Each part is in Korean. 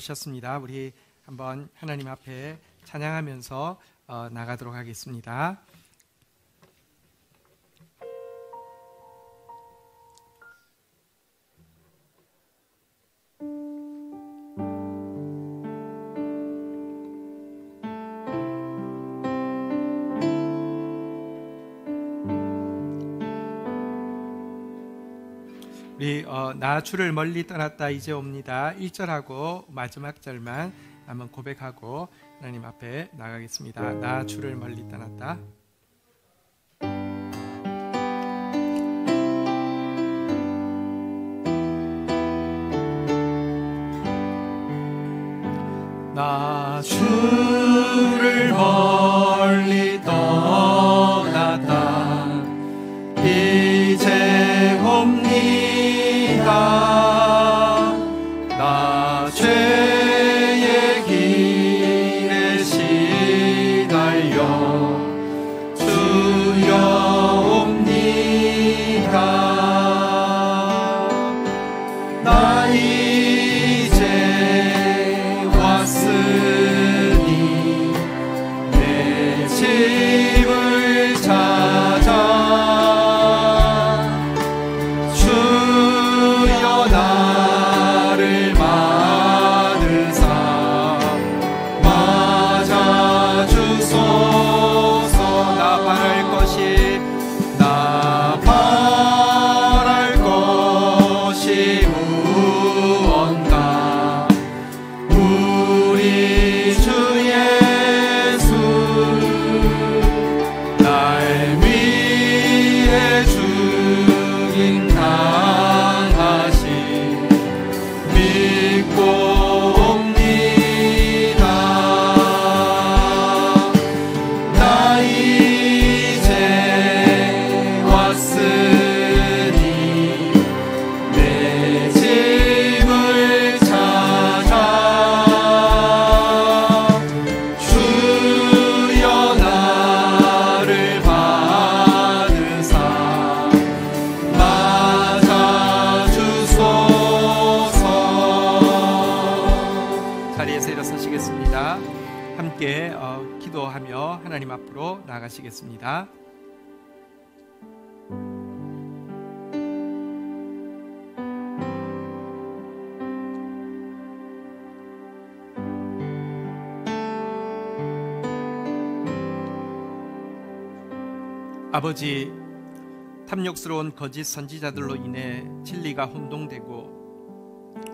오셨습니다. 우리 한번 하나님 앞에 찬양하면서 나가도록 하겠습니다. 우리 나 주를 멀리 떠났다 이제 옵니다. 1절하고 마지막 절만 한번 고백하고 하나님 앞에 나가겠습니다. 나 주를 멀리 떠났다. 나 주를 멀리 떠났다 이제 옵니다. 나 죄의 길에 시달려 주여 옵니다. 나 이제 왔으니 내 집을 찾아 함께 기도하며 하나님 앞으로 나아가시겠습니다. 아버지, 탐욕스러운 거짓 선지자들로 인해 진리가 혼동되고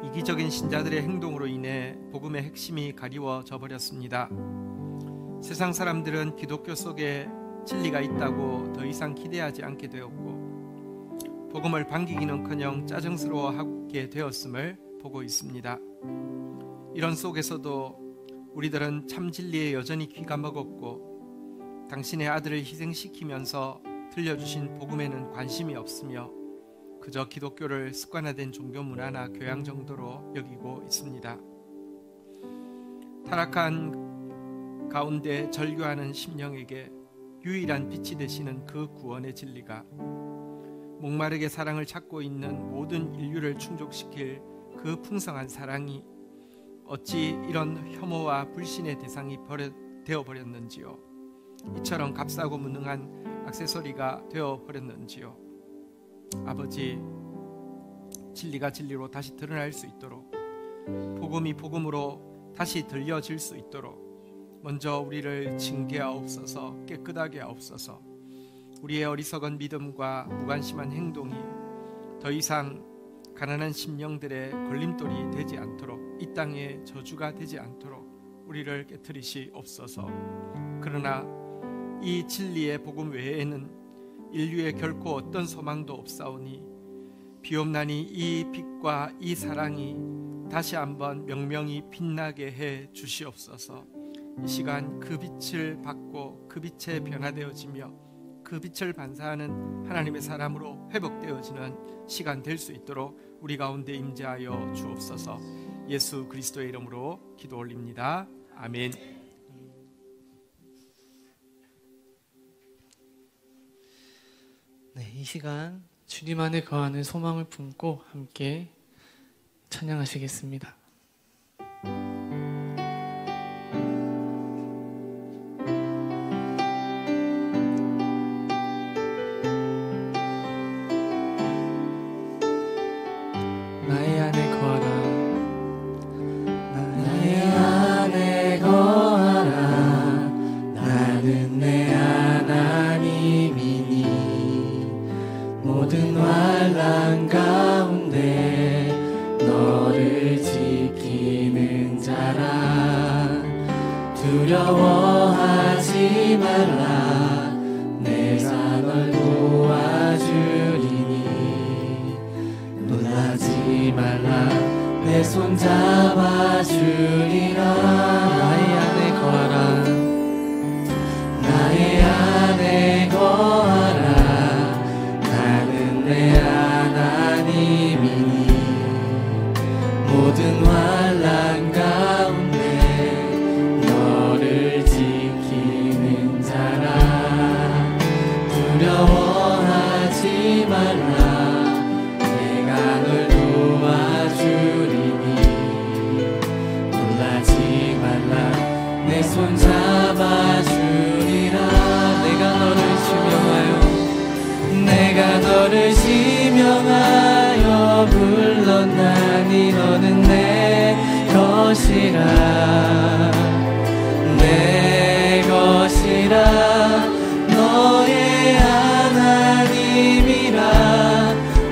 이기적인 신자들의 행동으로 인해 복음의 핵심이 가리워져 버렸습니다. 세상 사람들은 기독교 속에 진리가 있다고 더 이상 기대하지 않게 되었고 복음을 반기기는커녕 짜증스러워하게 되었음을 보고 있습니다. 이런 속에서도 우리들은 참 진리에 여전히 귀가 먹었고 당신의 아들을 희생시키면서 들려주신 복음에는 관심이 없으며 그저 기독교를 습관화된 종교 문화나 교양 정도로 여기고 있습니다. 타락한 가운데 절규하는 심령에게 유일한 빛이 되시는 그 구원의 진리가 목마르게 사랑을 찾고 있는 모든 인류를 충족시킬 그 풍성한 사랑이 어찌 이런 혐오와 불신의 대상이 되어버렸는지요. 이처럼 값싸고 무능한 액세서리가 되어버렸는지요. 아버지, 진리가 진리로 다시 드러날 수 있도록 복음이 복음으로 다시 들려질 수 있도록 먼저 우리를 징계하옵소서. 깨끗하게 하옵소서. 우리의 어리석은 믿음과 무관심한 행동이 더 이상 가난한 심령들의 걸림돌이 되지 않도록, 이 땅의 저주가 되지 않도록 우리를 깨트리시옵소서. 그러나 이 진리의 복음 외에는 인류에 결코 어떤 소망도 없사오니 비옵나니 이 빛과 이 사랑이 다시 한번 명명히 빛나게 해 주시옵소서. 이 시간 그 빛을 받고 그 빛에 변화되어지며 그 빛을 반사하는 하나님의 사람으로 회복되어지는 시간 될 수 있도록 우리 가운데 임재하여 주옵소서. 예수 그리스도의 이름으로 기도 올립니다. 아멘. 네, 이 시간 주님 안에 거하는 소망을 품고 함께 찬양하시겠습니다. 나의 안에 거하라. 나의 안에 거하라. 나는 내 하나님이니 모든 환난 가운데 너를 지키는 자라. 두려워하지 말라. 내가 널 도와주리니 놀라지 말라. 내 손 잡아주리라. 나의 안에 거하라. 나의 안에 거하라. 나는 내 하나님이니 모든 환난 가운데 너를 지키는 자라. 두려워하지 말라. 내가 널 도와주리니 놀라지 말라. 내 손 잡아주리라. 내가 너를 지명하여 내가 너를 지명하여 불렀나니 너는 내 것이라. 내 것이라. 너의 하나님이라.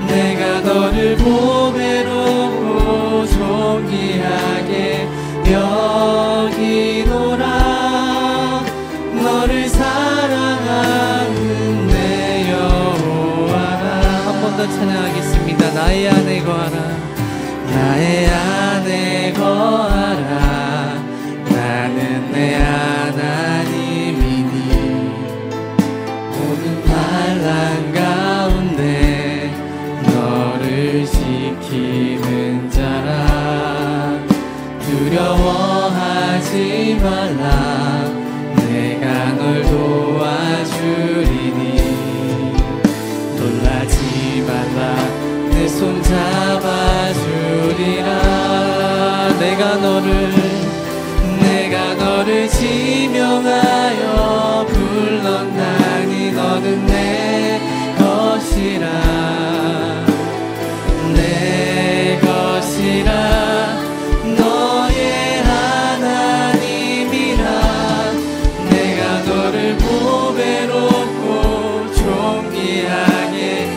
내가 너를 보배롭고 존귀하게 여기노라. 너를 사랑하는 내 여호와라. 한 번 더 찬양하겠습니다. 나의 안에 거하라. 나의 안에 거하라. 나는 내 하나님이니 모든 환난 가운데 너를 지키는 자라. 두려워하지 말라. 내가 널 도와주리니 놀라지 말라. 내 손 잡아주리라. 내가 너를 지명하여 불렀나니 너는 내 것이라. 내 것이라. 너의 하나님이라. 내가 너를 보배롭고 존귀하게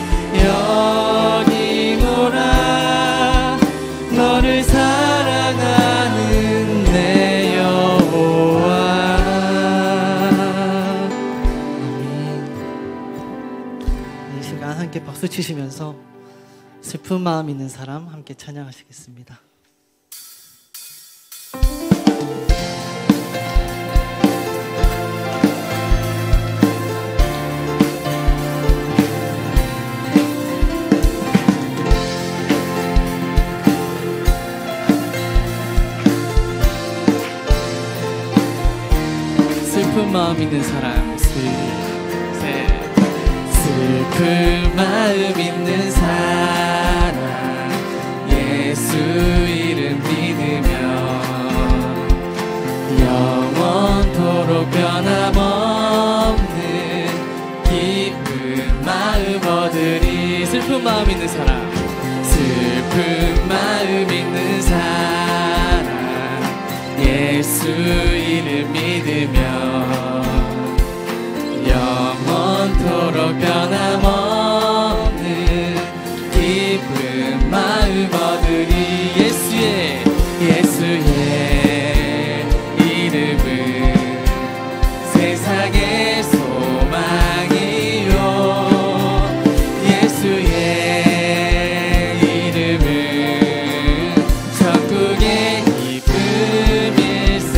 여기노라. 너를 사랑하는 내 여호와라. 이 시간 함께 박수 치시면서 슬픈 마음 있는 사람 함께 찬양하시겠습니다. 슬픈 마음 있는 사람. 슬픈 마음 있는 사람 예수 이름 믿으며 영원토록 변함없는 기쁜 마음 얻으리. 슬픈 마음 있는 사람. 슬픈 마음 있는 사람 예수 이름 믿으며 영원토록 변함없는 기쁜 마음 얻으리. 예수의 이름은 세상의 소망이요. 예수의 이름은 천국의 기쁨일세.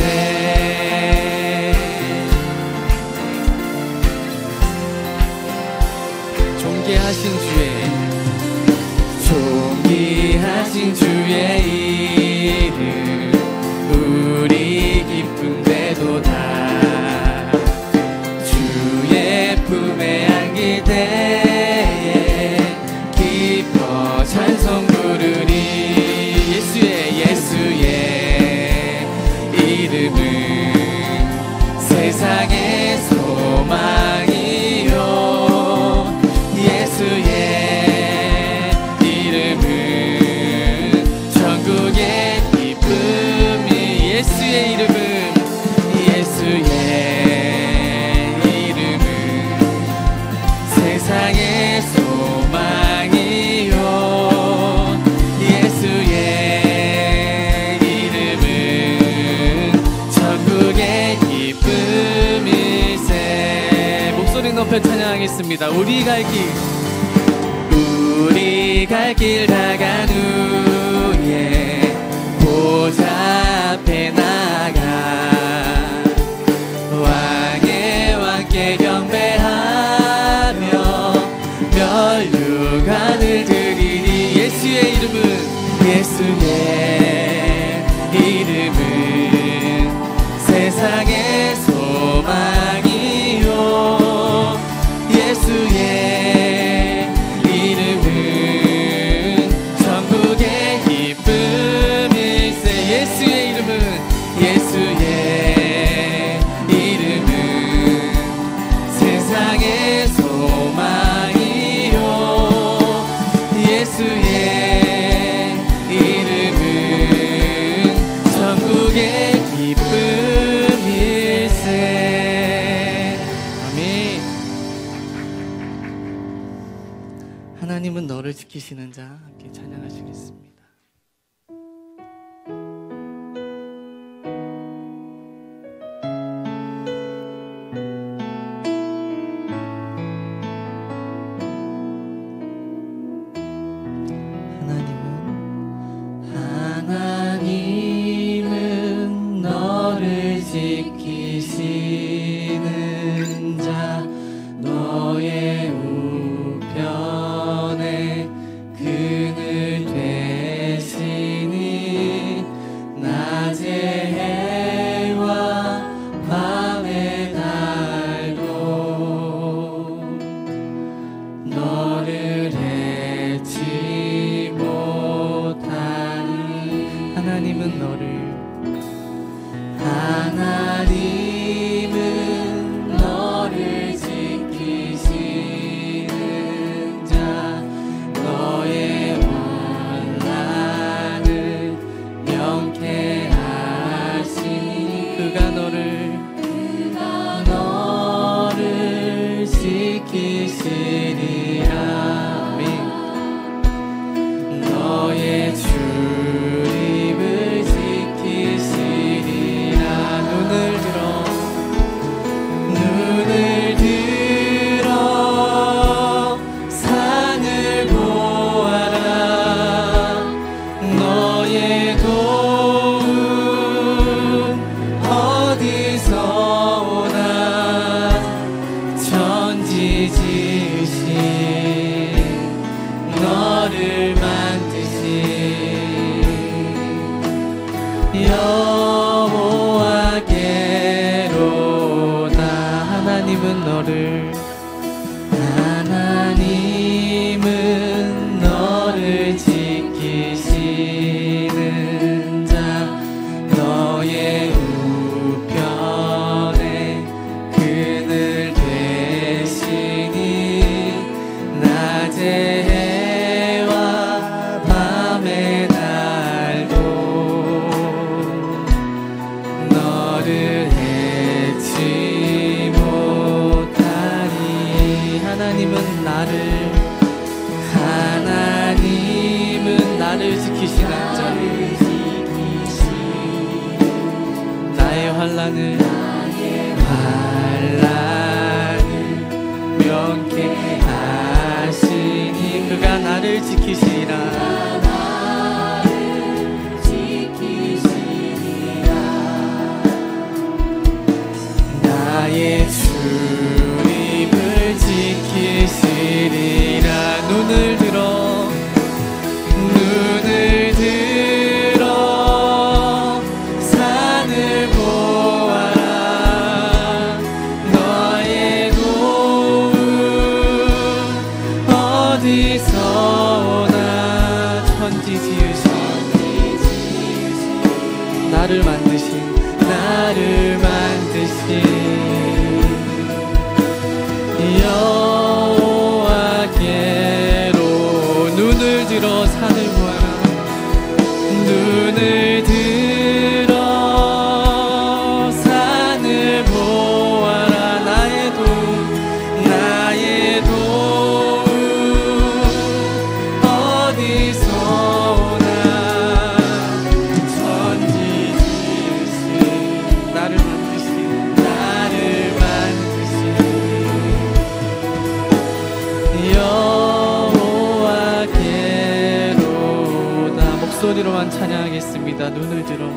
예수의 이름은 예수의 이름은 세상의 소망이요 예수의 이름은 천국의 기쁨일세. 목소리 높여 찬양하겠습니다. 우리 갈 길 다간 후에 보좌 앞에 나가 왕의 왕께 경배하며 멸류관을 드리니 예수의 이름은 세상의 소망이요 예수의 이름은 천국의 기쁨일세. 예수의 이름은 세상의 소망이요 예수의 이름은 천국의 기쁨일세. 아멘. 하나님은 너를 지키시는 자 함께 찬양하시겠습니다. 하나님은 너를 지키시는 자 너의 우편에 그늘 되시니 낮의 해와 밤의 달도 너를 해치 못하니. 하나님은 너를 지키시는 자 너의 환난을 명쾌하시니 그가 너를 지키시리라. 너의 출입을 지키시리라. 눈을 들어 산을 보아라. 너의 도움 어디서 오나. 천지 지으신 너를 만드신 여호와께로다. 하나님은 너를 지키시는 자 너의 우편에 그늘 되시니 낮의 해와 밤의 달도 너를 해치 못하니. 하나님은 나를 지키시는 자 나의 환난을 명쾌하시니 그가 나를 지키시리라. 나의 출입을 지키시리라. 눈을 들어 산을 보아라. 너의 도움 어디서 오나. 천지 지으신 나를 만드신 여호와께로. 눈을 들어 산을 보아라. 눈을 들어 기도하겠습니다. 눈을 들어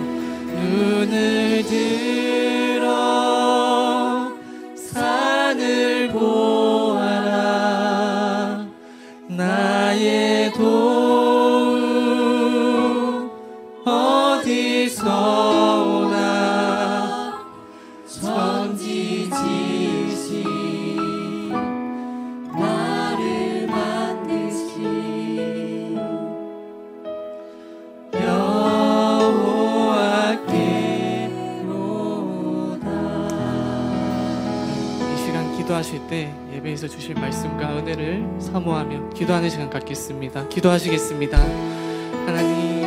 산을 보아라. 나의 도움 어디서 오나. 천지지으신 나를 만드신 여호와께로다. 이 시간 기도하실 때 예배에서 주실 말씀과 은혜를 사모하며 기도하는 시간 갖겠습니다. 기도하시겠습니다. 하나님,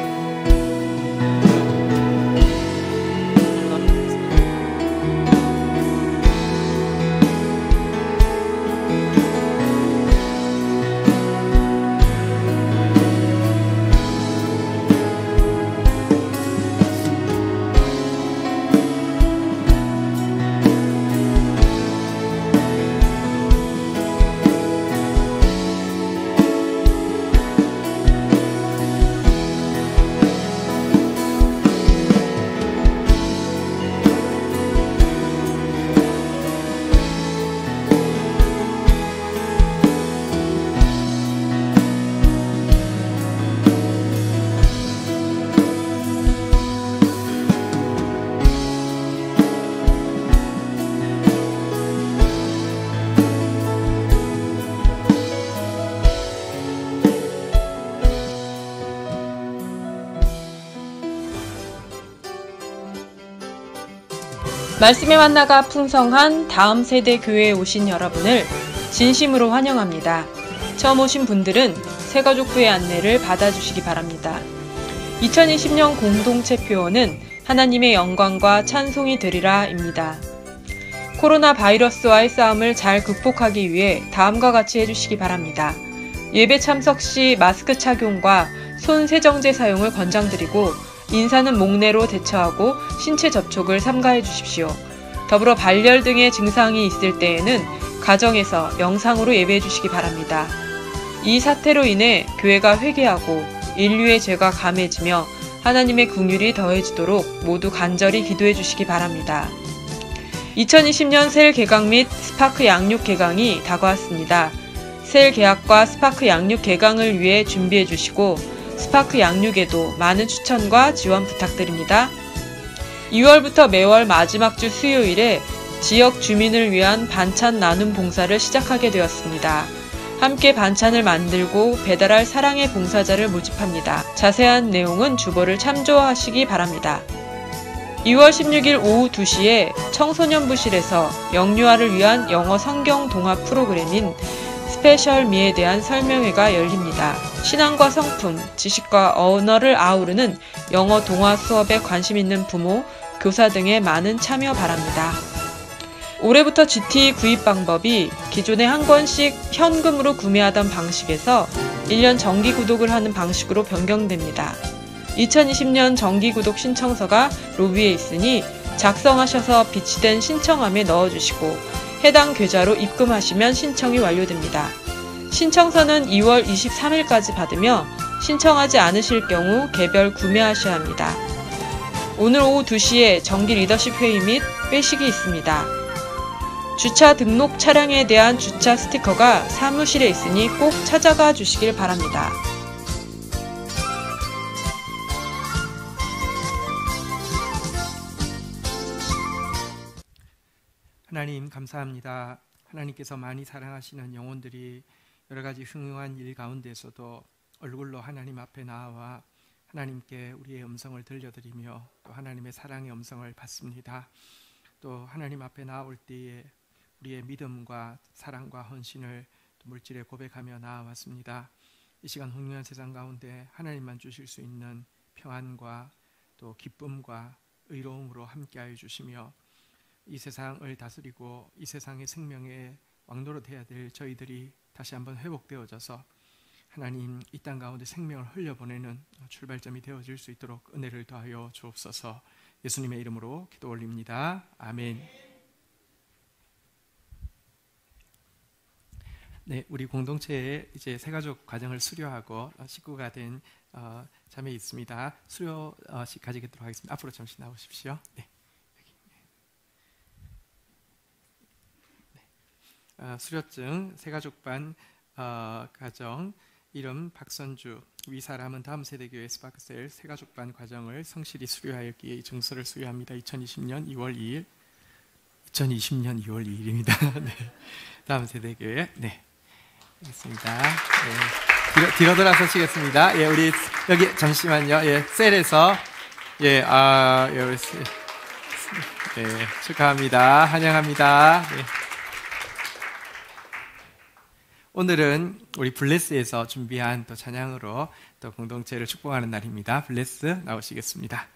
말씀의 만나가 풍성한 다음 세대 교회에 오신 여러분을 진심으로 환영합니다. 처음 오신 분들은 새가족부의 안내를 받아주시기 바랍니다. 2020년 공동체 표어는 하나님의 영광과 찬송이 되리라입니다. 코로나 바이러스와의 싸움을 잘 극복하기 위해 다음과 같이 해주시기 바랍니다. 예배 참석 시 마스크 착용과 손 세정제 사용을 권장드리고 인사는 목례로 대처하고 신체 접촉을 삼가해 주십시오. 더불어 발열 등의 증상이 있을 때에는 가정에서 영상으로 예배해 주시기 바랍니다. 이 사태로 인해 교회가 회개하고 인류의 죄가 감해지며 하나님의 긍휼이 더해지도록 모두 간절히 기도해 주시기 바랍니다. 2020년 셀 개강 및 스파크 양육 개강이 다가왔습니다. 셀 개학과 스파크 양육 개강을 위해 준비해 주시고 스파크 양육에도 많은 추천과 지원 부탁드립니다. 2월부터 매월 마지막 주 수요일에 지역 주민을 위한 반찬 나눔 봉사를 시작하게 되었습니다. 함께 반찬을 만들고 배달할 사랑의 봉사자를 모집합니다. 자세한 내용은 주보를 참조하시기 바랍니다. 2월 16일 오후 2시에 청소년부실에서 영유아를 위한 영어 성경 동화 프로그램인 스페셜 미에 대한 설명회가 열립니다. 신앙과 성품, 지식과 언어를 아우르는 영어 동화 수업에 관심 있는 부모, 교사 등의 많은 참여 바랍니다. 올해부터 GT 구입 방법이 기존에 한 권씩 현금으로 구매하던 방식에서 1년 정기 구독을 하는 방식으로 변경됩니다. 2020년 정기 구독 신청서가 로비에 있으니 작성하셔서 비치된 신청함에 넣어주시고 해당 계좌로 입금하시면 신청이 완료됩니다. 신청서는 2월 23일까지 받으며 신청하지 않으실 경우 개별 구매하셔야 합니다. 오늘 오후 2시에 정기 리더십 회의 및 회식이 있습니다. 주차 등록 차량에 대한 주차 스티커가 사무실에 있으니 꼭 찾아가 주시길 바랍니다. 하나님 감사합니다. 하나님께서 많이 사랑하시는 영혼들이 여러 가지 흉흉한 일 가운데서도 얼굴로 하나님 앞에 나와 하나님께 우리의 음성을 들려드리며 또 하나님의 사랑의 음성을 받습니다. 또 하나님 앞에 나올 때에 우리의 믿음과 사랑과 헌신을 물질에 고백하며 나아왔습니다. 이 시간 흉흉한 세상 가운데 하나님만 주실 수 있는 평안과 또 기쁨과 의로움으로 함께하여 주시며 이 세상을 다스리고 이 세상의 생명의 왕노릇해야 될 저희들이 다시 한번 회복되어져서 하나님 이 땅 가운데 생명을 흘려보내는 출발점이 되어질 수 있도록 은혜를 더하여 주옵소서. 예수님의 이름으로 기도 올립니다. 아멘. 네, 우리 공동체에 이제 새가족 과정을 수료하고 식구가 된 자매 있습니다. 수료식 가지도록 하겠습니다. 앞으로 잠시 나오십시오. 네. 수료증 새가족반 가정 이름 박선주 위 사람은 다음 세대교회 스파크셀 새가족반 과정을 성실히 수료하였기에 이 증서를 수여합니다. 2020년 2월 2일 2020년 2월 2일입니다. 네. 다음 세대교회 네. 알겠습니다. 네. 뒤로 돌아서시겠습니다. 예, 우리 여기 잠시만요. 예, 셀에서 예, 네, 축하합니다. 환영합니다. 네. 오늘은 우리 블레스에서 준비한 또 찬양으로 또 공동체를 축복하는 날입니다. 블레스 나오시겠습니다.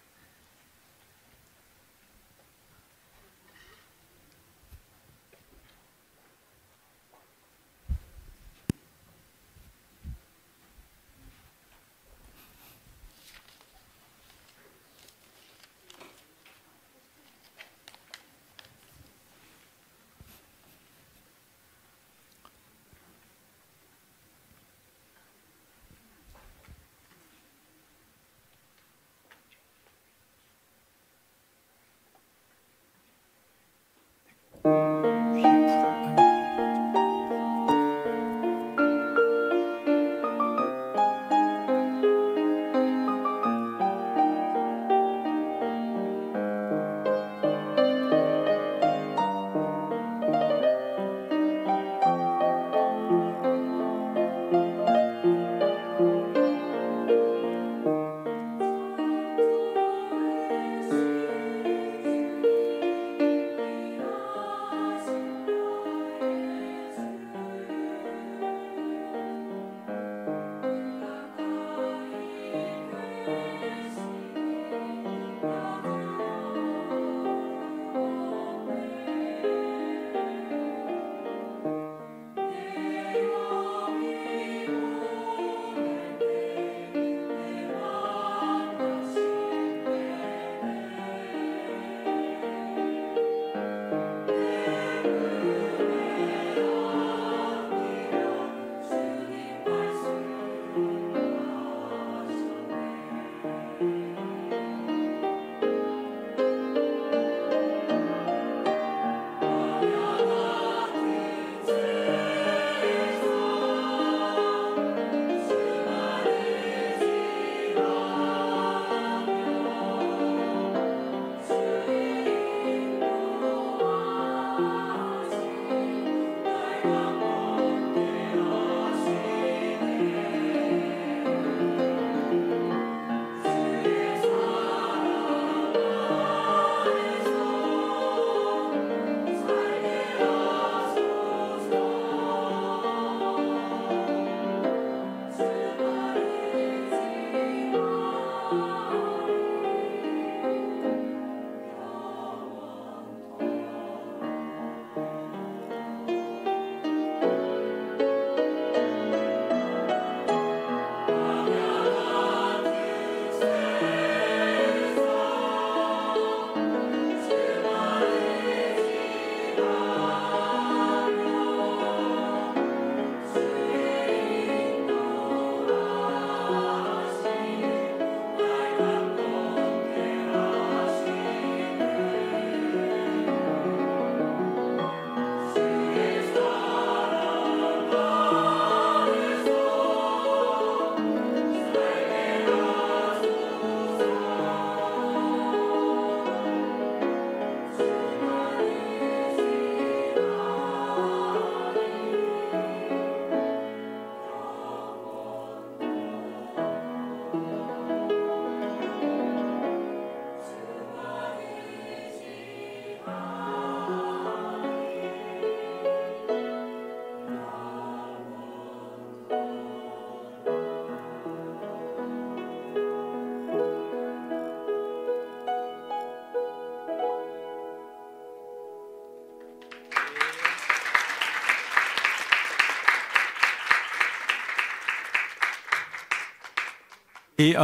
이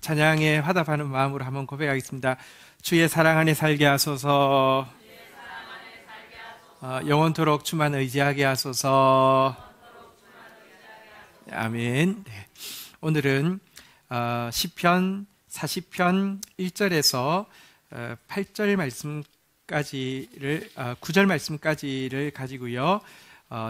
찬양에 화답하는 마음으로 한번 고백하겠습니다. 주의 사랑 안에 살게 하소서. 영원토록 주만 의지하게 하소서. 아멘. 네. 오늘은 시편 40편 1절에서 8절 말씀까지를 9절 말씀까지를 가지고요.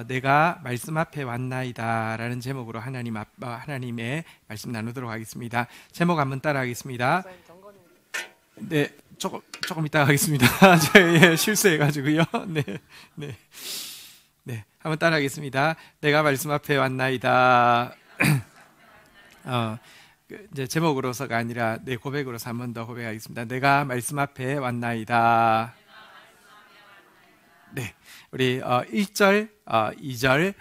내가 말씀 앞에 왔나이다 라는 제목으로 하나님의 말씀 나누도록 하겠습니다. 제목 한번 따라하겠습니다. 네, 조금 이따 하겠습니다. 제가 실수해가지고요. 네, 한번 따라하겠습니다. 내가 말씀 앞에 왔나이다. 이제 제목으로서가 아니라 내 고백으로서 한 번 더 고백하겠습니다. 내가 말씀 앞에 왔나이다. 네, 우리 1절, 2절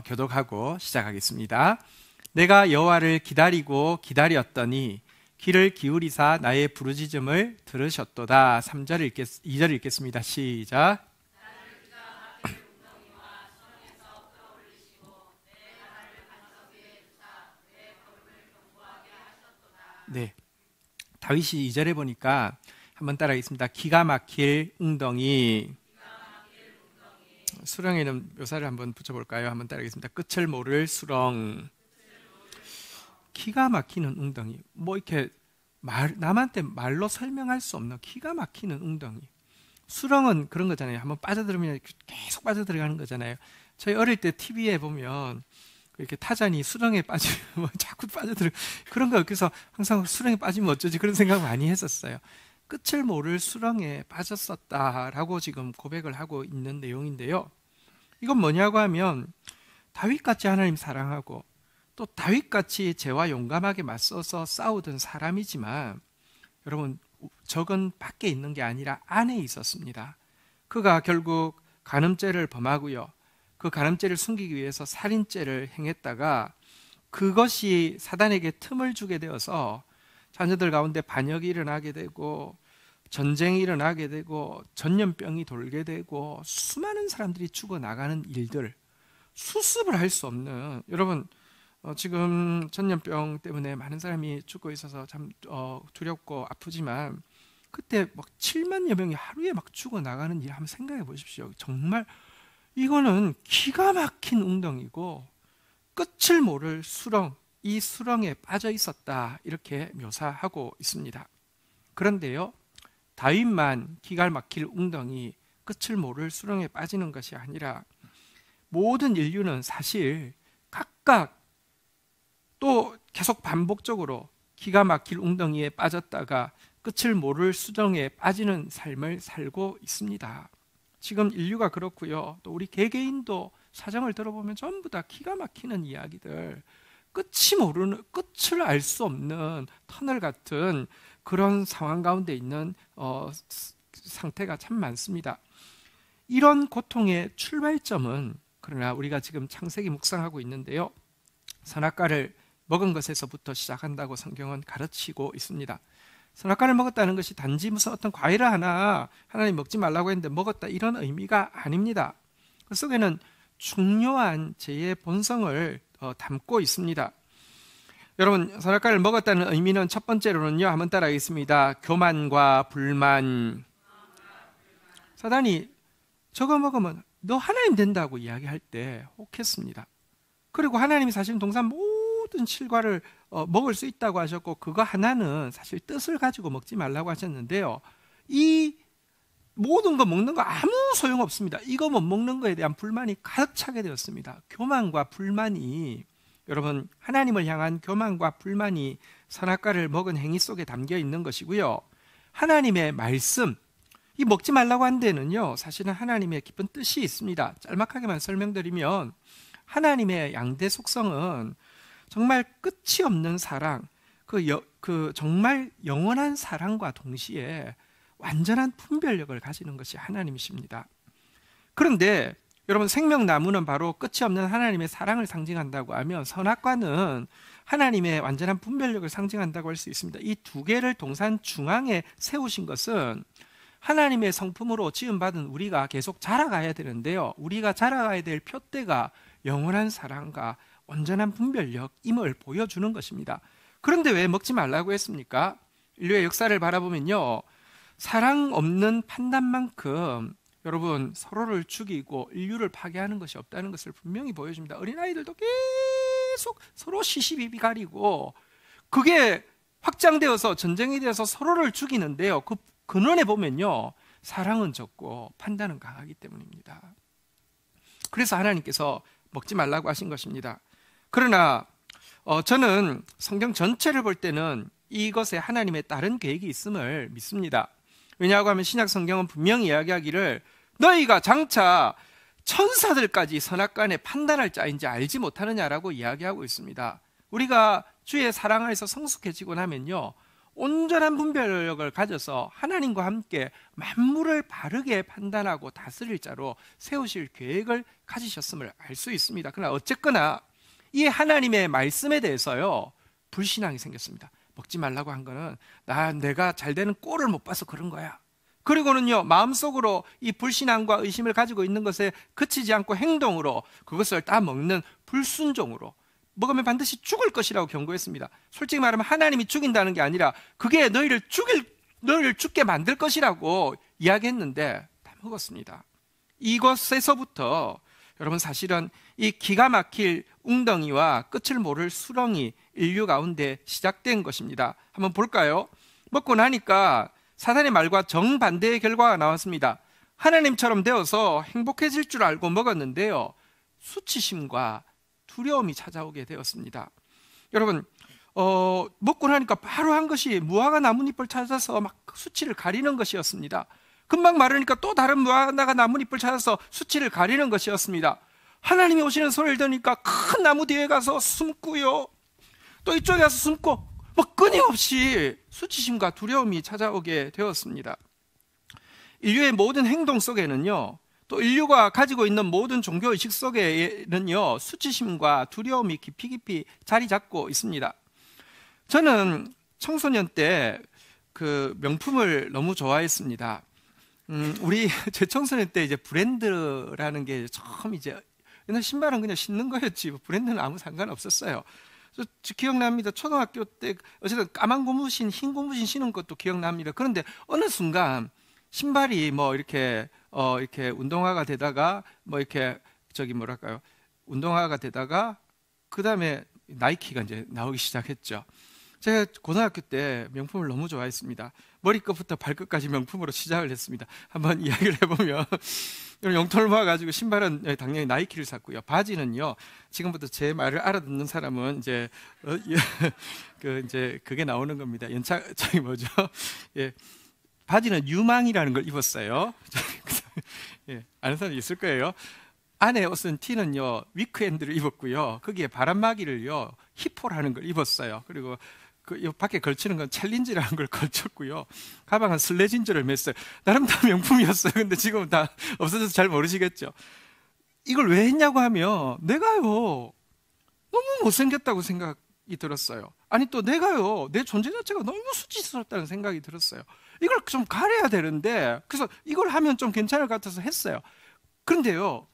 교독하고 시작하겠습니다. 내가 여호와를 기다리고 기다렸더니 귀를 기울이사 나의 부르짖음을 들으셨도다. 2절 읽겠습니다. 시작. 네, 다윗이 2절에 보니까 한번 따라하겠습니다. 기가 막힐 웅덩이. 수렁에는 묘사를 한번 붙여볼까요? 한번 따라하겠습니다. 끝을 모를 수렁. 기가 막히는 웅덩이. 뭐 이렇게 남한테 말로 설명할 수 없는 기가 막히는 웅덩이. 수렁은 그런 거잖아요. 한번 빠져들으면 계속 빠져들어가는 거잖아요. 저희 어릴 때 TV에 보면 이렇게 타잔이 수렁에 빠지면 자꾸 빠져들어 그런 거. 그래서 항상 수렁에 빠지면 어쩌지 그런 생각 많이 했었어요. 끝을 모를 수렁에 빠졌었다라고 지금 고백을 하고 있는 내용인데요. 이건 뭐냐고 하면 다윗같이 하나님 사랑하고 또 다윗같이 죄와 용감하게 맞서서 싸우던 사람이지만 여러분, 적은 밖에 있는 게 아니라 안에 있었습니다. 그가 결국 간음죄를 범하고요, 그 간음죄를 숨기기 위해서 살인죄를 행했다가 그것이 사단에게 틈을 주게 되어서 자녀들 가운데 반역이 일어나게 되고 전쟁이 일어나게 되고 전염병이 돌게 되고 수많은 사람들이 죽어나가는 일들, 수습을 할 수 없는, 여러분 지금 전염병 때문에 많은 사람이 죽고 있어서 참 두렵고 아프지만 그때 막 7만여 명이 하루에 막 죽어나가는 일 한번 생각해 보십시오. 정말 이거는 기가 막힌 웅덩이고 끝을 모를 수렁, 이 수렁에 빠져 있었다 이렇게 묘사하고 있습니다. 그런데요, 다윗만 기가 막힐 웅덩이, 끝을 모를 수렁에 빠지는 것이 아니라 모든 인류는 사실 각각 또 계속 반복적으로 기가 막힐 웅덩이에 빠졌다가 끝을 모를 수렁에 빠지는 삶을 살고 있습니다. 지금 인류가 그렇고요, 또 우리 개개인도 사정을 들어보면 전부 다 기가 막히는 이야기들, 끝을 알 수 없는 터널 같은 그런 상황 가운데 있는 상태가 참 많습니다. 이런 고통의 출발점은, 그러나 우리가 지금 창세기 묵상하고 있는데요, 선악과를 먹은 것에서부터 시작한다고 성경은 가르치고 있습니다. 선악과를 먹었다는 것이 단지 무슨 어떤 과일을 하나 하나님 먹지 말라고 했는데 먹었다, 이런 의미가 아닙니다. 그 속에는 중요한 죄의 본성을 담고 있습니다. 여러분, 선악과를 먹었다는 의미는 첫 번째로는요, 한번 따라하겠습니다. 교만과 불만. 사단이 저거 먹으면 너 하나님 된다고 이야기할 때 혹했습니다. 그리고 하나님이 사실 동산 모든 실과를 먹을 수 있다고 하셨고, 그거 하나는 사실 뜻을 가지고 먹지 말라고 하셨는데요, 이 모든 거 먹는 거 아무 소용없습니다. 이거 못 먹는 거에 대한 불만이 가득 차게 되었습니다. 교만과 불만이, 여러분, 하나님을 향한 교만과 불만이 선악과를 먹은 행위 속에 담겨 있는 것이고요, 하나님의 말씀, 이 먹지 말라고 한 데는요, 사실은 하나님의 깊은 뜻이 있습니다. 짤막하게만 설명드리면 하나님의 양대 속성은 정말 끝이 없는 사랑, 그 정말 영원한 사랑과 동시에 완전한 분별력을 가지는 것이 하나님이십니다. 그런데 여러분, 생명나무는 바로 끝이 없는 하나님의 사랑을 상징한다고 하면, 선악과는 하나님의 완전한 분별력을 상징한다고 할 수 있습니다. 이 두 개를 동산 중앙에 세우신 것은 하나님의 성품으로 지음받은 우리가 계속 자라가야 되는데요, 우리가 자라가야 될 표대가 영원한 사랑과 온전한 분별력임을 보여주는 것입니다. 그런데 왜 먹지 말라고 했습니까? 인류의 역사를 바라보면요, 사랑 없는 판단만큼 여러분 서로를 죽이고 인류를 파괴하는 것이 없다는 것을 분명히 보여줍니다. 어린아이들도 계속 서로 시시비비 가리고 그게 확장되어서 전쟁이 되어서 서로를 죽이는데요. 그 근원에 보면요, 사랑은 적고 판단은 강하기 때문입니다. 그래서 하나님께서 먹지 말라고 하신 것입니다. 그러나 저는 성경 전체를 볼 때는 이것에 하나님의 다른 계획이 있음을 믿습니다. 왜냐하고 하면 신약 성경은 분명히 이야기하기를 너희가 장차 천사들까지 선악간에 판단할 자인지 알지 못하느냐라고 이야기하고 있습니다. 우리가 주의 사랑 안에서 성숙해지고 나면요, 온전한 분별력을 가져서 하나님과 함께 만물을 바르게 판단하고 다스릴 자로 세우실 계획을 가지셨음을 알 수 있습니다. 그러나 어쨌거나 이 하나님의 말씀에 대해서요, 불신앙이 생겼습니다. 먹지 말라고 한 거는 내가 잘 되는 꼴을 못 봐서 그런 거야. 그리고는요, 마음속으로 이 불신앙과 의심을 가지고 있는 것에 그치지 않고 행동으로 그것을 다 먹는 불순종으로 먹으면 반드시 죽을 것이라고 경고했습니다. 솔직히 말하면 하나님이 죽인다는 게 아니라 그게 너희를 죽게 만들 것이라고 이야기했는데 다 먹었습니다. 이것에서부터 여러분 사실은 이 기가 막힐 웅덩이와 끝을 모를 수렁이 인류 가운데 시작된 것입니다. 한번 볼까요? 먹고 나니까 사단의 말과 정반대의 결과가 나왔습니다. 하나님처럼 되어서 행복해질 줄 알고 먹었는데요, 수치심과 두려움이 찾아오게 되었습니다. 여러분, 먹고 나니까 바로 한 것이 무화과 나뭇잎을 찾아서 막 수치를 가리는 것이었습니다. 금방 마르니까 또 다른 무화과 나뭇잎을 찾아서 수치를 가리는 것이었습니다. 하나님이 오시는 소리를 들으니까 큰 나무 뒤에 가서 숨고요, 또 이쪽에 가서 숨고, 끊임없이 수치심과 두려움이 찾아오게 되었습니다. 인류의 모든 행동 속에는요, 또 인류가 가지고 있는 모든 종교의식 속에는요, 수치심과 두려움이 깊이 자리 잡고 있습니다. 저는 청소년 때 그 명품을 너무 좋아했습니다. 제 청소년 때 이제 브랜드라는 게 처음 옛날 신발은 그냥 신는 거였지 브랜드는 아무 상관없었어요. 저 기억납니다. 초등학교 때 어쨌든 까만 고무신, 흰 고무신 신은 것도 기억납니다. 그런데 어느 순간 신발이 이렇게 운동화가 되다가 운동화가 되다가 그 다음에 나이키가 이제 나오기 시작했죠. 제가 고등학교 때 명품을 너무 좋아했습니다. 머리끝부터 발끝까지 명품으로 시작을 했습니다. 한번 이야기를 해보면 용돈을 모아가지고 신발은 당연히 나이키를 샀고요. 바지는요, 지금부터 제 말을 알아듣는 사람은 이제 그게 나오는 겁니다. 바지는 유망이라는 걸 입었어요. 아는 사람 있을 거예요. 안에 옷은 티는요, 위크엔드를 입었고요. 거기에 바람막이를요, 히포라는 걸 입었어요. 그리고 그 밖에 걸치는 건 챌린지라는 걸 걸쳤고요. 가방은 슬래진저를 맸어요. 나름 다 명품이었어요. 근데 지금은 다 없어져서 잘 모르시겠죠. 이걸 왜 했냐고 하면 내가요, 너무 못생겼다고 생각이 들었어요. 아니 또 내가요, 내 존재 자체가 너무 수치스럽다는 생각이 들었어요. 이걸 좀 가려야 되는데, 그래서 이걸 하면 좀 괜찮을 것 같아서 했어요. 그런데요,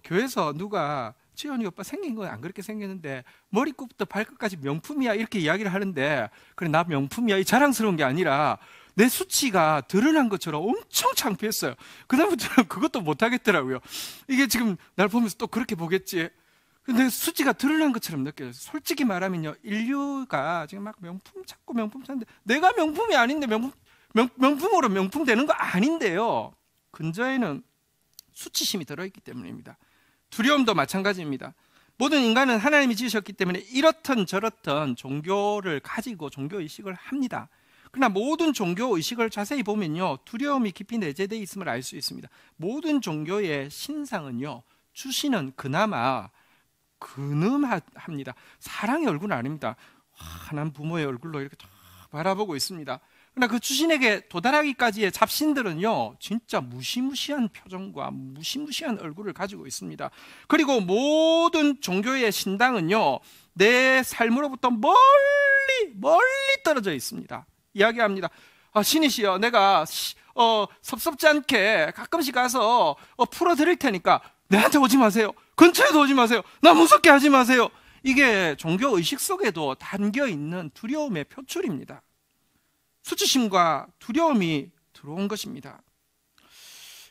교회에서 누가 지현이 오빠 생긴 건 안 그렇게 생겼는데 머리끝부터 발끝까지 명품이야 이렇게 이야기를 하는데, 그래 나 명품이야 이 자랑스러운 게 아니라 내 수치가 드러난 것처럼 엄청 창피했어요. 그다음부터는 그것도 못하겠더라고요. 이게 지금 날 보면서 또 그렇게 보겠지. 근데 수치가 드러난 것처럼 느껴져요. 솔직히 말하면요, 인류가 지금 막 명품 찾는데 내가 명품이 아닌데 명품으로 명품 되는 거 아닌데요, 근저에는 수치심이 들어있기 때문입니다. 두려움도 마찬가지입니다. 모든 인간은 하나님이 지으셨기 때문에 이렇든 저렇든 종교를 가지고 종교의식을 합니다. 그러나 모든 종교의식을 자세히 보면요, 두려움이 깊이 내재되어 있음을 알 수 있습니다. 모든 종교의 신상은요, 주신은 그나마 근엄합니다. 사랑의 얼굴은 아닙니다. 환한 부모의 얼굴로 이렇게 다 바라보고 있습니다. 그러나 그 주신에게 도달하기까지의 잡신들은요, 진짜 무시무시한 표정과 무시무시한 얼굴을 가지고 있습니다. 그리고 모든 종교의 신당은요, 내 삶으로부터 멀리 떨어져 있습니다. 이야기합니다. 신이시여, 내가 섭섭지 않게 가끔씩 가서 풀어드릴 테니까 내한테 오지 마세요. 근처에도 오지 마세요. 나 무섭게 하지 마세요. 이게 종교의식 속에도 담겨있는 두려움의 표출입니다. 수치심과 두려움이 들어온 것입니다.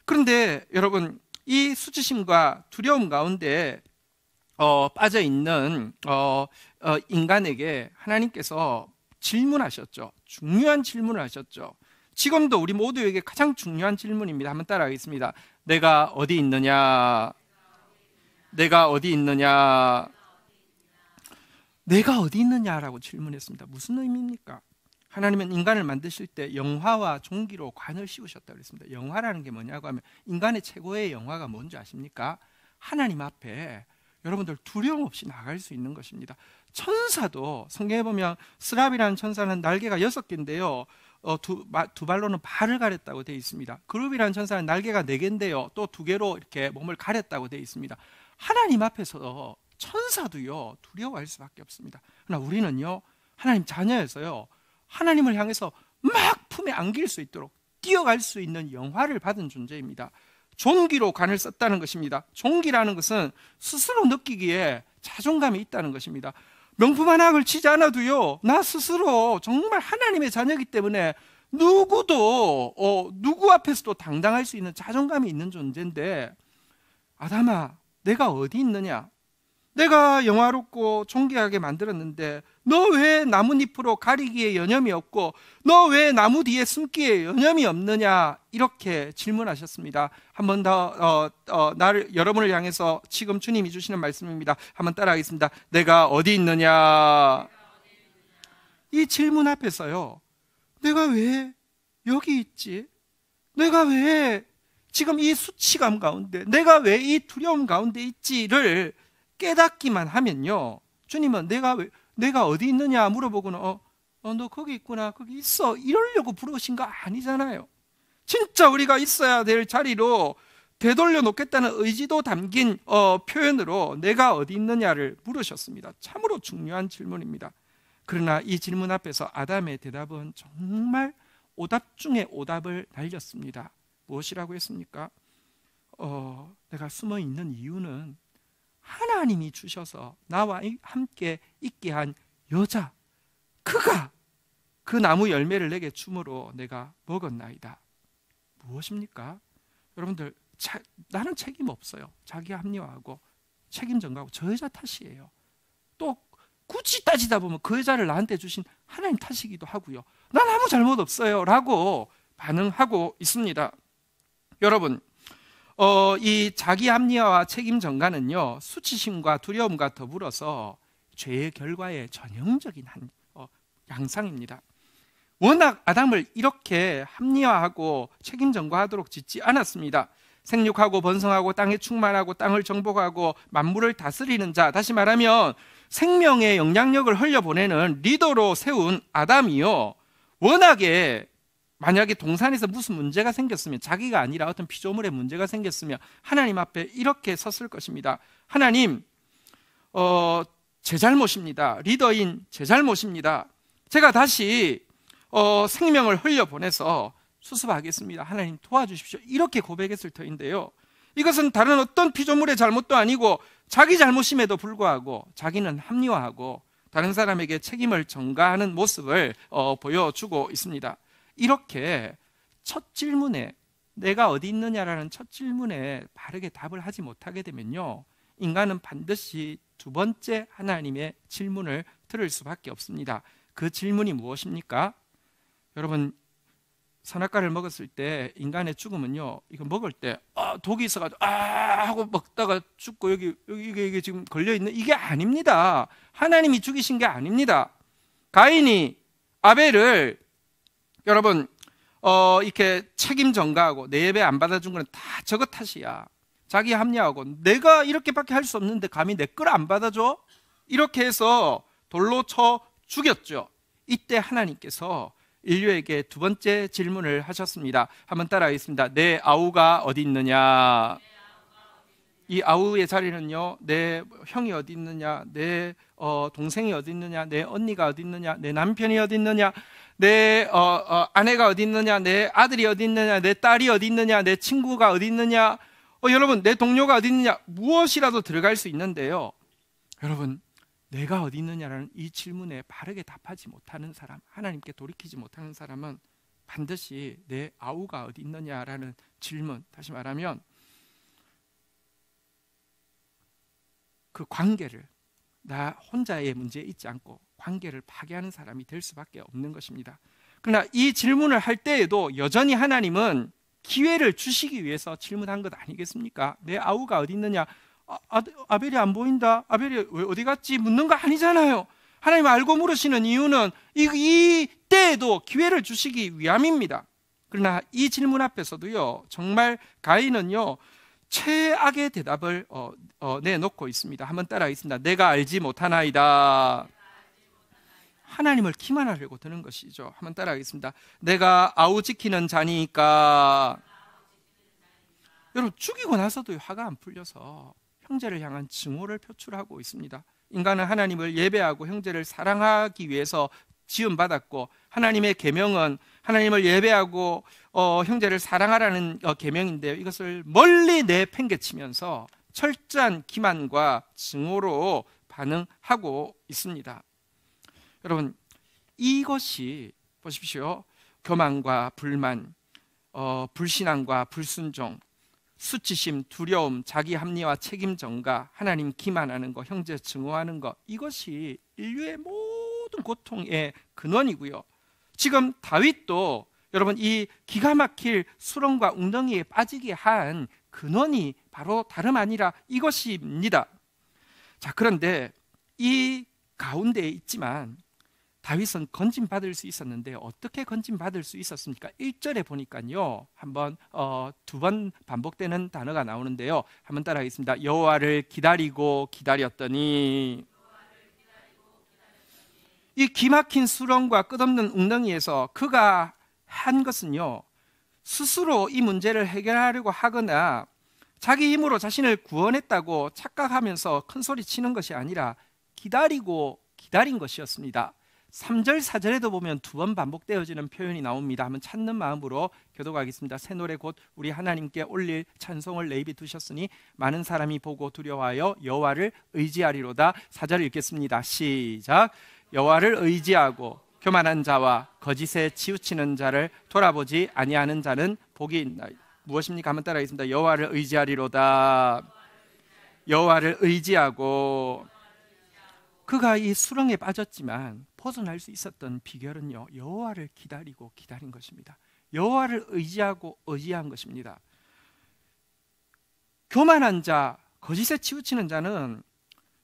그런데 여러분, 이 수치심과 두려움 가운데 빠져 있는 인간에게 하나님께서 질문하셨죠. 중요한 질문을 하셨죠. 지금도 우리 모두에게 가장 중요한 질문입니다. 한번 따라하겠습니다. 내가 어디 있느냐? 내가 어디 있느냐? 내가 어디 있느냐라고 질문했습니다. 무슨 의미입니까? 하나님은 인간을 만드실 때 영화와 종기로 관을 씌우셨다고 그랬습니다. 영화라는 게 뭐냐고 하면 인간의 최고의 영화가 뭔지 아십니까? 하나님 앞에 여러분들 두려움 없이 나갈 수 있는 것입니다. 천사도 성경에 보면 스랍이라는 천사는 날개가 6개인데요. 두 발로는 발을 가렸다고 되어 있습니다. 그룹이라는 천사는 날개가 4개인데요. 또 2개로 이렇게 몸을 가렸다고 되어 있습니다. 하나님 앞에서 천사도요 두려워할 수밖에 없습니다. 그러나 우리는요 하나님 자녀여서요 하나님을 향해서 막 품에 안길 수 있도록 뛰어갈 수 있는 영화를 받은 존재입니다. 종기로 관을 썼다는 것입니다. 종기라는 것은 스스로 느끼기에 자존감이 있다는 것입니다. 명품 하나 걸치지 않아도요 나 스스로 정말 하나님의 자녀이기 때문에 누구 앞에서도 당당할 수 있는 자존감이 있는 존재인데, 아담아 내가 어디 있느냐? 내가 영화롭고 존귀하게 만들었는데 너 왜 나뭇잎으로 가리기에 여념이 없고 너 왜 나무 뒤에 숨기에 여념이 없느냐? 이렇게 질문하셨습니다. 한 번 더 여러분을 향해서 지금 주님이 주시는 말씀입니다. 한번 따라하겠습니다. 내가 어디 있느냐? 이 질문 앞에서요 내가 왜 여기 있지? 내가 왜 지금 이 수치감 가운데, 내가 왜 이 두려움 가운데 있지를 깨닫기만 하면요 주님은 내가 어디 있느냐 물어보고는 너 거기 있구나, 거기 있어, 이러려고 부르신 거 아니잖아요. 진짜 우리가 있어야 될 자리로 되돌려 놓겠다는 의지도 담긴 표현으로 내가 어디 있느냐를 물으셨습니다. 참으로 중요한 질문입니다. 그러나 이 질문 앞에서 아담의 대답은 정말 오답 중에 오답을 날렸습니다. 무엇이라고 했습니까? 내가 숨어 있는 이유는 하나님이 주셔서 나와 함께 있게 한 여자, 그가 그 나무 열매를 내게 줌으로 내가 먹었나이다. 무엇입니까? 여러분들 나는 책임 없어요. 자기 합리화하고 책임 전가하고 저 여자 탓이에요. 또 굳이 따지다 보면 그 여자를 나한테 주신 하나님 탓이기도 하고요. 난 아무 잘못 없어요 라고 반응하고 있습니다. 여러분 이 자기 합리화와 책임 전가는요 수치심과 두려움과 더불어서 죄의 결과의 전형적인 양상입니다. 워낙 아담을 이렇게 합리화하고 책임 전가하도록 짓지 않았습니다. 생육하고 번성하고 땅에 충만하고 땅을 정복하고 만물을 다스리는 자, 다시 말하면 생명의 영향력을 흘려보내는 리더로 세운 아담이요 워낙에 만약에 동산에서 무슨 문제가 생겼으면, 자기가 아니라 어떤 피조물의 문제가 생겼으면 하나님 앞에 이렇게 섰을 것입니다. 하나님, 제 잘못입니다. 리더인 제 잘못입니다. 제가 다시 생명을 흘려보내서 수습하겠습니다. 하나님 도와주십시오. 이렇게 고백했을 터인데요, 이것은 다른 어떤 피조물의 잘못도 아니고 자기 잘못임에도 불구하고 자기는 합리화하고 다른 사람에게 책임을 전가하는 모습을 보여주고 있습니다. 이렇게 첫 질문에, 내가 어디 있느냐라는 첫 질문에 바르게 답을 하지 못하게 되면요 인간은 반드시 두 번째 하나님의 질문을 들을 수밖에 없습니다. 그 질문이 무엇입니까? 여러분, 선악과를 먹었을 때 인간의 죽음은요 이거 먹을 때 독이 있어가지고 하고 먹다가 죽고 이게 지금 걸려있는 이게 아닙니다. 하나님이 죽이신 게 아닙니다. 가인이 아벨을 여러분 이렇게 책임 전가하고 내 예배 안 받아준 건 다 저것 탓이야. 자기 합리화하고 내가 이렇게밖에 할 수 없는데 감히 내 걸 안 받아줘? 이렇게 해서 돌로 쳐 죽였죠. 이때 하나님께서 인류에게 두 번째 질문을 하셨습니다. 한번 따라하겠습니다. 내 아우가 어디 있느냐? 이 아우의 자리는요 내 형이 어디 있느냐, 내 동생이 어디 있느냐, 내 언니가 어디 있느냐, 내 남편이 어디 있느냐, 내 아내가 어디 있느냐, 내 아들이 어디 있느냐, 내 딸이 어디 있느냐, 내 친구가 어디 있느냐, 여러분 내 동료가 어디 있느냐, 무엇이라도 들어갈 수 있는데요 여러분 내가 어디 있느냐라는 이 질문에 바르게 답하지 못하는 사람, 하나님께 돌이키지 못하는 사람은 반드시 내 아우가 어디 있느냐라는 질문, 다시 말하면 그 관계를, 나 혼자의 문제에 있지 않고 관계를 파괴하는 사람이 될 수밖에 없는 것입니다. 그러나 이 질문을 할 때에도 여전히 하나님은 기회를 주시기 위해서 질문한 것 아니겠습니까? 내 아우가 어디 있느냐? 아벨이 안 보인다. 아벨이 왜 어디 갔지? 묻는 거 아니잖아요. 하나님 알고 물으시는 이유는 이 때에도 기회를 주시기 위함입니다. 그러나 이 질문 앞에서도요, 정말 가인은요, 최악의 대답을 내놓고 있습니다. 한번 따라하겠습니다. 내가 알지 못하나이다. 하나님을 기만하려고 드는 것이죠. 한번 따라하겠습니다. 내가 아우 지키는 자니까. 여러분, 죽이고 나서도 화가 안 풀려서 형제를 향한 증오를 표출하고 있습니다. 인간은 하나님을 예배하고 형제를 사랑하기 위해서 지음받았고, 하나님의 계명은 하나님을 예배하고 형제를 사랑하라는 계명인데요, 이것을 멀리 내팽개치면서 철저한 기만과 증오로 반응하고 있습니다. 여러분, 이것이 보십시오. 교만과 불만, 불신앙과 불순종, 수치심, 두려움, 자기 합리화, 책임 전가, 하나님 기만하는 것, 형제 증오하는 것, 이것이 인류의 모든 고통의 근원이고요. 지금 다윗도 여러분 이 기가 막힐 수렁과 웅덩이에 빠지게 한 근원이 바로 다름 아니라 이것입니다. 자, 그런데 이 가운데에 있지만 다윗은 건진받을 수 있었는데 어떻게 건진받을 수 있었습니까? 1절에 보니까요, 한번 두 번 반복되는 단어가 나오는데요, 한번 따라하겠습니다. 여호와를 기다리고 기다렸더니. 이 기막힌 수렁과 끝없는 웅덩이에서 그가 한 것은요, 스스로 이 문제를 해결하려고 하거나 자기 힘으로 자신을 구원했다고 착각하면서 큰 소리 치는 것이 아니라 기다리고 기다린 것이었습니다. 3절 4절에도 보면 두 번 반복되어지는 표현이 나옵니다. 한번 찾는 마음으로 교독하겠습니다. 새 노래 곧 우리 하나님께 올릴 찬송을 내 입에 두셨으니 많은 사람이 보고 두려워하여 여호와를 의지하리로다. 4절 읽겠습니다. 시작. 여호와를 의지하고 교만한 자와 거짓에 치우치는 자를 돌아보지 아니하는 자는 복이 있나이다. 무엇입니까? 한번 따라하겠습니다. 여호와를 의지하리로다. 여호와를 의지하고. 그가 이 수렁에 빠졌지만 벗어날 수 있었던 비결은요, 여호와를 기다리고 기다린 것입니다. 여호와를 의지하고 의지한 것입니다. 교만한 자, 거짓에 치우치는 자는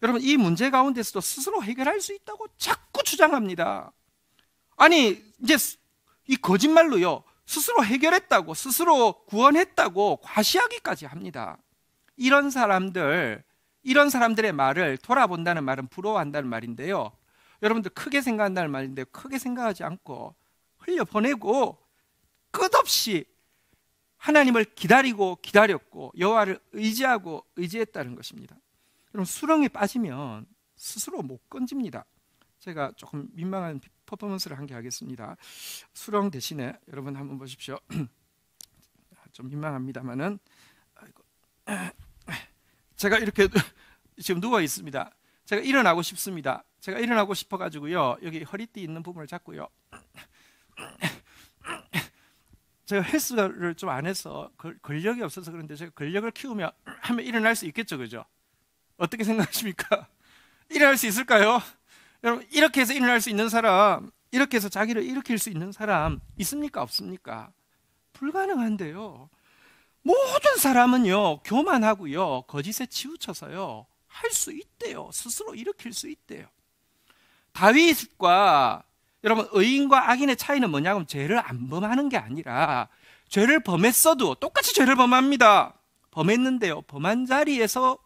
여러분 이 문제 가운데서도 스스로 해결할 수 있다고 자꾸 주장합니다. 아니, 이제 이 거짓말로요, 스스로 해결했다고, 스스로 구원했다고 과시하기까지 합니다. 이런 사람들의 말을 돌아본다는 말은 부러워한다는 말인데요, 여러분들 크게 생각한다는 말인데요, 크게 생각하지 않고 흘려보내고 끝없이 하나님을 기다리고 기다렸고 여호와를 의지하고 의지했다는 것입니다. 여러분, 수렁에 빠지면 스스로 못 건집니다. 제가 조금 민망한 퍼포먼스를 한 개 하겠습니다. 수렁 대신에 여러분 한번 보십시오. 좀 민망합니다만은, 제가 이렇게 지금 누워 있습니다. 제가 일어나고 싶습니다. 제가 일어나고 싶어 가지고요, 여기 허리띠 있는 부분을 잡고요, 제가 헬스를 좀 안 해서 근력이 없어서 그런데 제가 근력을 키우면 하면 일어날 수 있겠죠, 그죠? 어떻게 생각하십니까? 일어날 수 있을까요? 여러분, 이렇게 해서 일어날 수 있는 사람, 이렇게 해서 자기를 일으킬 수 있는 사람 있습니까? 없습니까? 불가능한데요, 모든 사람은요 교만하고요 거짓에 치우쳐서요 할 수 있대요. 스스로 일으킬 수 있대요. 다윗과 여러분 의인과 악인의 차이는 뭐냐면 죄를 안 범하는 게 아니라 죄를 범했어도 똑같이 죄를 범합니다. 범했는데요, 범한 자리에서라도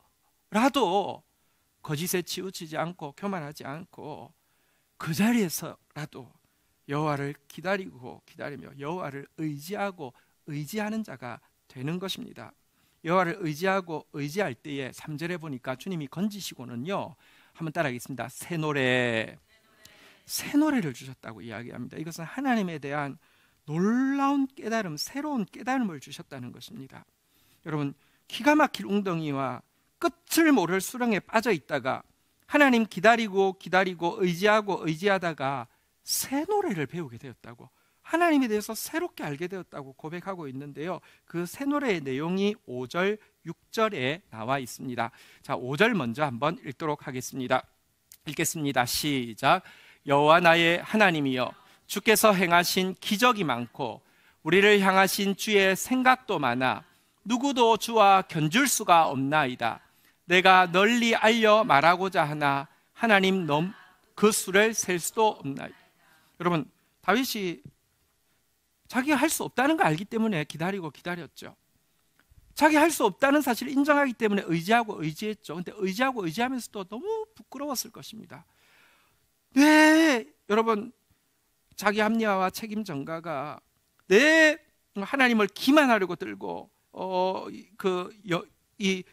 거짓에 치우치지 않고 교만하지 않고 그 자리에서라도 여호와를 기다리고 기다리며 여호와를 의지하고 의지하는 자가 되는 것입니다. 여호와를 의지하고 의지할 때에 3절에 보니까 주님이 건지시고는요, 한번 따라하겠습니다. 새 노래를 주셨다고 이야기합니다. 이것은 하나님에 대한 놀라운 깨달음, 새로운 깨달음을 주셨다는 것입니다. 여러분, 기가 막힐 웅덩이와 끝을 모를 수렁에 빠져 있다가 하나님 기다리고 기다리고 의지하고 의지하다가 새 노래를 배우게 되었다고, 하나님에 대해서 새롭게 알게 되었다고 고백하고 있는데요, 그 새 노래의 내용이 5절, 6절에 나와 있습니다. 자, 5절 먼저 한번 읽도록 하겠습니다. 읽겠습니다. 시작. 여호와 나의 하나님이여, 주께서 행하신 기적이 많고 우리를 향하신 주의 생각도 많아 누구도 주와 견줄 수가 없나이다. 내가 널리 알려 말하고자 하나 하나님 그 수를 셀 수도 없나이다. 여러분, 다윗이 자기가 할 수 없다는 걸 알기 때문에 기다리고 기다렸죠. 자기 할 수 없다는 사실을 인정하기 때문에 의지하고 의지했죠. 근데 의지하고 의지하면서도 너무 부끄러웠을 것입니다. 네, 여러분, 자기 합리화와 책임 전가가 내 하나님을 기만하려고 들고 이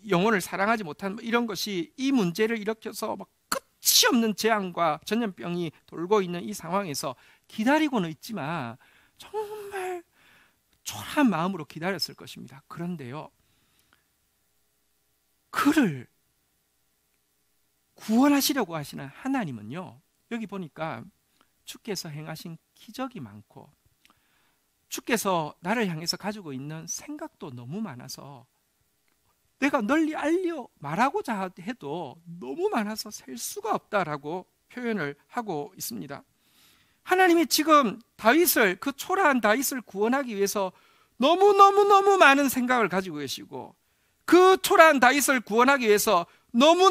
영혼을 사랑하지 못한 이런 것이 이 문제를 일으켜서 막 끝이 없는 재앙과 전염병이 돌고 있는 이 상황에서 기다리고는 있지만 정말 초라한 마음으로 기다렸을 것입니다. 그런데요, 그를 구원하시려고 하시는 하나님은요, 여기 보니까 주께서 행하신 기적이 많고 주께서 나를 향해서 가지고 있는 생각도 너무 많아서 내가 널리 알려 말하고자 해도 너무 많아서 셀 수가 없다라고 표현을 하고 있습니다. 하나님이 지금 다윗을, 그 초라한 다윗을 구원하기 위해서 너무너무 많은 생각을 가지고 계시고, 그 초라한 다윗을 구원하기 위해서 너무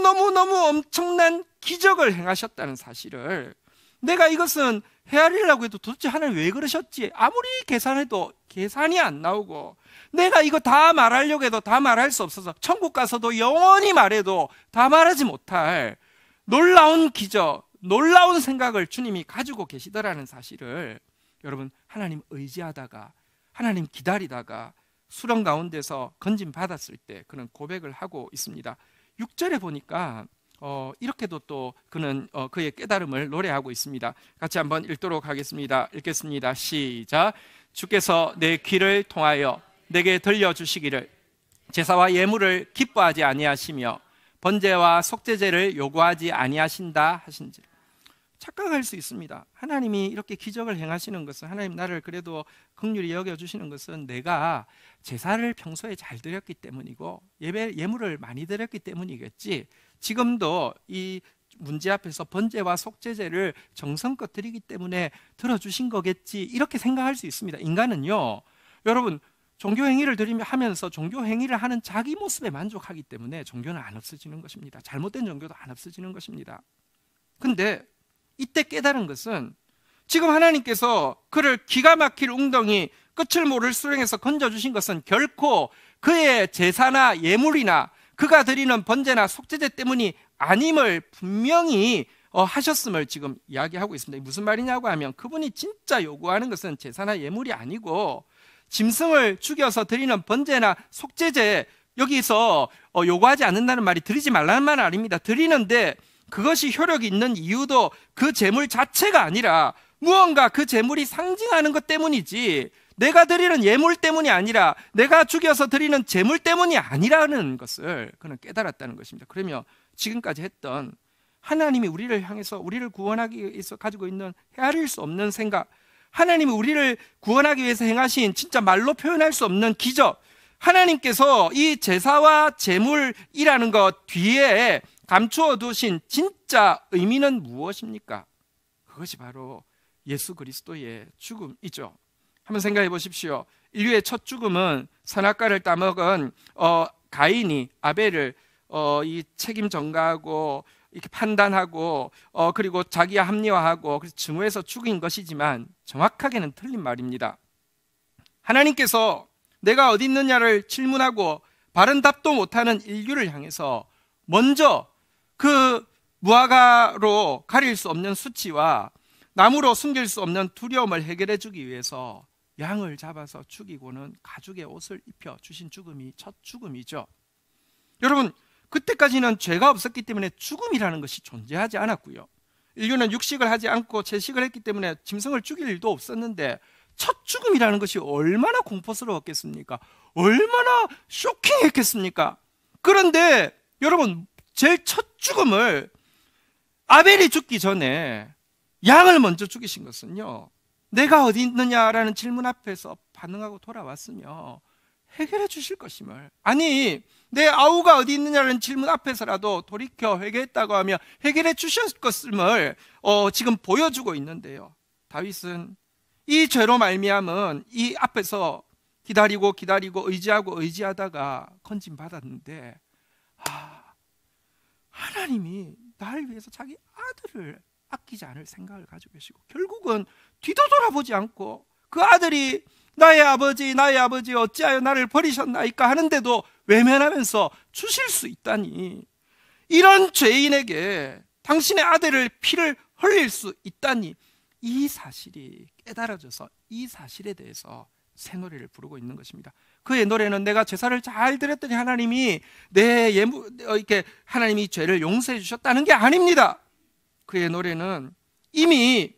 엄청난 기적을 행하셨다는 사실을, 내가 이것은 헤아리려고 해도 도대체 하나님 왜 그러셨지? 아무리 계산해도 계산이 안 나오고, 내가 이거 다 말하려고 해도 다 말할 수 없어서 천국 가서도 영원히 말해도 다 말하지 못할 놀라운 기적, 놀라운 생각을 주님이 가지고 계시더라는 사실을 여러분, 하나님 의지하다가, 하나님 기다리다가 수렁 가운데서 건짐 받았을 때 그는 고백을 하고 있습니다. 6절에 보니까 이렇게도 또 그는 그의 깨달음을 노래하고 있습니다. 같이 한번 읽도록 하겠습니다. 읽겠습니다. 시작. 주께서 내 귀를 통하여 내게 들려주시기를 제사와 예물을 기뻐하지 아니하시며 번제와 속죄제를 요구하지 아니하신다 하신지. 착각할 수 있습니다. 하나님이 이렇게 기적을 행하시는 것은, 하나님 나를 그래도 긍휼히 여겨주시는 것은 내가 제사를 평소에 잘 드렸기 때문이고 예물을 많이 드렸기 때문이겠지, 지금도 이 문제 앞에서 번제와 속죄제를 정성껏 드리기 때문에 들어주신 거겠지, 이렇게 생각할 수 있습니다. 인간은요, 여러분, 종교행위를 하면서 종교행위를 하는 자기 모습에 만족하기 때문에 종교는 안 없어지는 것입니다. 잘못된 종교도 안 없어지는 것입니다. 근데 이때 깨달은 것은, 지금 하나님께서 그를 기가 막힐 웅덩이 끝을 모를 수렁에서 건져주신 것은 결코 그의 제사나 예물이나 그가 드리는 번제나 속죄제 때문이 아님을 분명히 하셨음을 지금 이야기하고 있습니다. 무슨 말이냐고 하면, 그분이 진짜 요구하는 것은 제사나 예물이 아니고 짐승을 죽여서 드리는 번제나 속죄제, 여기서 요구하지 않는다는 말이 드리지 말라는 말은 아닙니다. 드리는데 그것이 효력이 있는 이유도 그 제물 자체가 아니라 무언가 그 제물이 상징하는 것 때문이지, 내가 드리는 예물 때문이 아니라 내가 죽여서 드리는 제물 때문이 아니라는 것을 그는 깨달았다는 것입니다. 그러면 지금까지 했던 하나님이 우리를 향해서 우리를 구원하기 위해서 가지고 있는 헤아릴 수 없는 생각, 하나님이 우리를 구원하기 위해서 행하신 진짜 말로 표현할 수 없는 기적, 하나님께서 이 제사와 제물이라는 것 뒤에 감추어 두신 진짜 의미는 무엇입니까? 그것이 바로 예수 그리스도의 죽음이죠. 한번 생각해 보십시오. 인류의 첫 죽음은 선악과를 따먹은 가인이 아벨을 이 책임 전가하고 이렇게 판단하고 그리고 자기와 합리화하고 그래서 증오해서 죽인 것이지만 정확하게는 틀린 말입니다. 하나님께서 내가 어디 있느냐를 질문하고 바른 답도 못하는 인류를 향해서 먼저 그 무화과로 가릴 수 없는 수치와 나무로 숨길 수 없는 두려움을 해결해 주기 위해서 양을 잡아서 죽이고는 가죽의 옷을 입혀 주신 죽음이 첫 죽음이죠. 여러분, 그때까지는 죄가 없었기 때문에 죽음이라는 것이 존재하지 않았고요, 인류는 육식을 하지 않고 채식을 했기 때문에 짐승을 죽일 일도 없었는데 첫 죽음이라는 것이 얼마나 공포스러웠겠습니까? 얼마나 쇼킹했겠습니까? 그런데 여러분, 제일 첫 죽음을 아벨이 죽기 전에 양을 먼저 죽이신 것은요, 내가 어디 있느냐라는 질문 앞에서 반응하고 돌아왔으며 해결해 주실 것임을. 아니, 내 아우가 어디 있느냐는 질문 앞에서라도 돌이켜 회개했다고 하며 해결해 주실 것임을 지금 보여주고 있는데요. 다윗은 이 죄로 말미암은 이 앞에서 기다리고 의지하다가 건진 받았는데, 하나님이 나를 위해서 자기 아들을 아끼지 않을 생각을 가지고 계시고, 결국은 뒤도 돌아보지 않고 그 아들이 나의 아버지 어찌하여 나를 버리셨나이까 하는데도 외면하면서 주실 수 있다니, 이런 죄인에게 당신의 아들을 피를 흘릴 수 있다니, 이 사실이 깨달아져서 이 사실에 대해서 새 노래를 부르고 있는 것입니다. 그의 노래는 내가 제사를 잘 드렸더니 하나님이 이렇게 하나님이 죄를 용서해 주셨다는 게 아닙니다. 그의 노래는 이미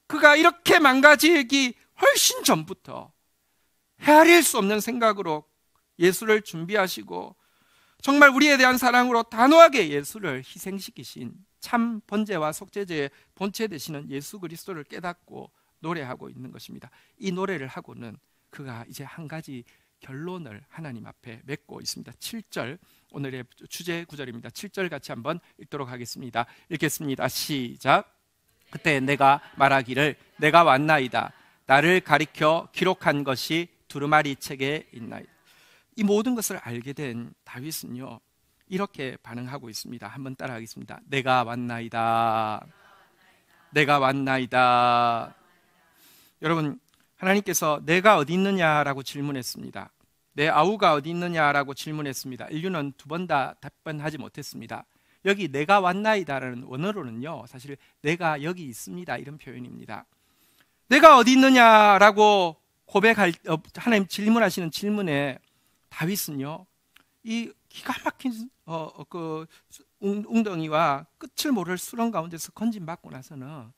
그가 이렇게 망가지기 훨씬 전부터 헤아릴 수 없는 생각으로 예수를 준비하시고 정말 우리에 대한 사랑으로 단호하게 예수를 희생시키신 참 번제와 속죄제의 본체 되시는 예수 그리스도를 깨닫고 노래하고 있는 것입니다. 이 노래를 하고는 그가 이제 한 가지 결론을 하나님 앞에 맺고 있습니다. 7절, 오늘의 주제 구절입니다. 7절 같이 한번 읽도록 하겠습니다. 읽겠습니다. 시작. 그때 내가 말하기를 내가 왔나이다. 나를 가리켜 기록한 것이 두루마리 책에 있나이다. 이 모든 것을 알게 된 다윗은요, 이렇게 반응하고 있습니다. 한번 따라하겠습니다. 내가 왔나이다. 내가 왔나이다. 여러분, 하나님께서 내가 어디 있느냐라고 질문했습니다. 내 아우가 어디 있느냐라고 질문했습니다. 인류는 두 번 다 답변하지 못했습니다. 여기 내가 왔나이다라는 원어로는요, 사실 내가 여기 있습니다 이런 표현입니다. 내가 어디 있느냐라고 하나님 질문하시는 질문에 다윗은요, 이 기가 막힌 웅덩이와 끝을 모를 수렁 가운데서 건진받고 나서는,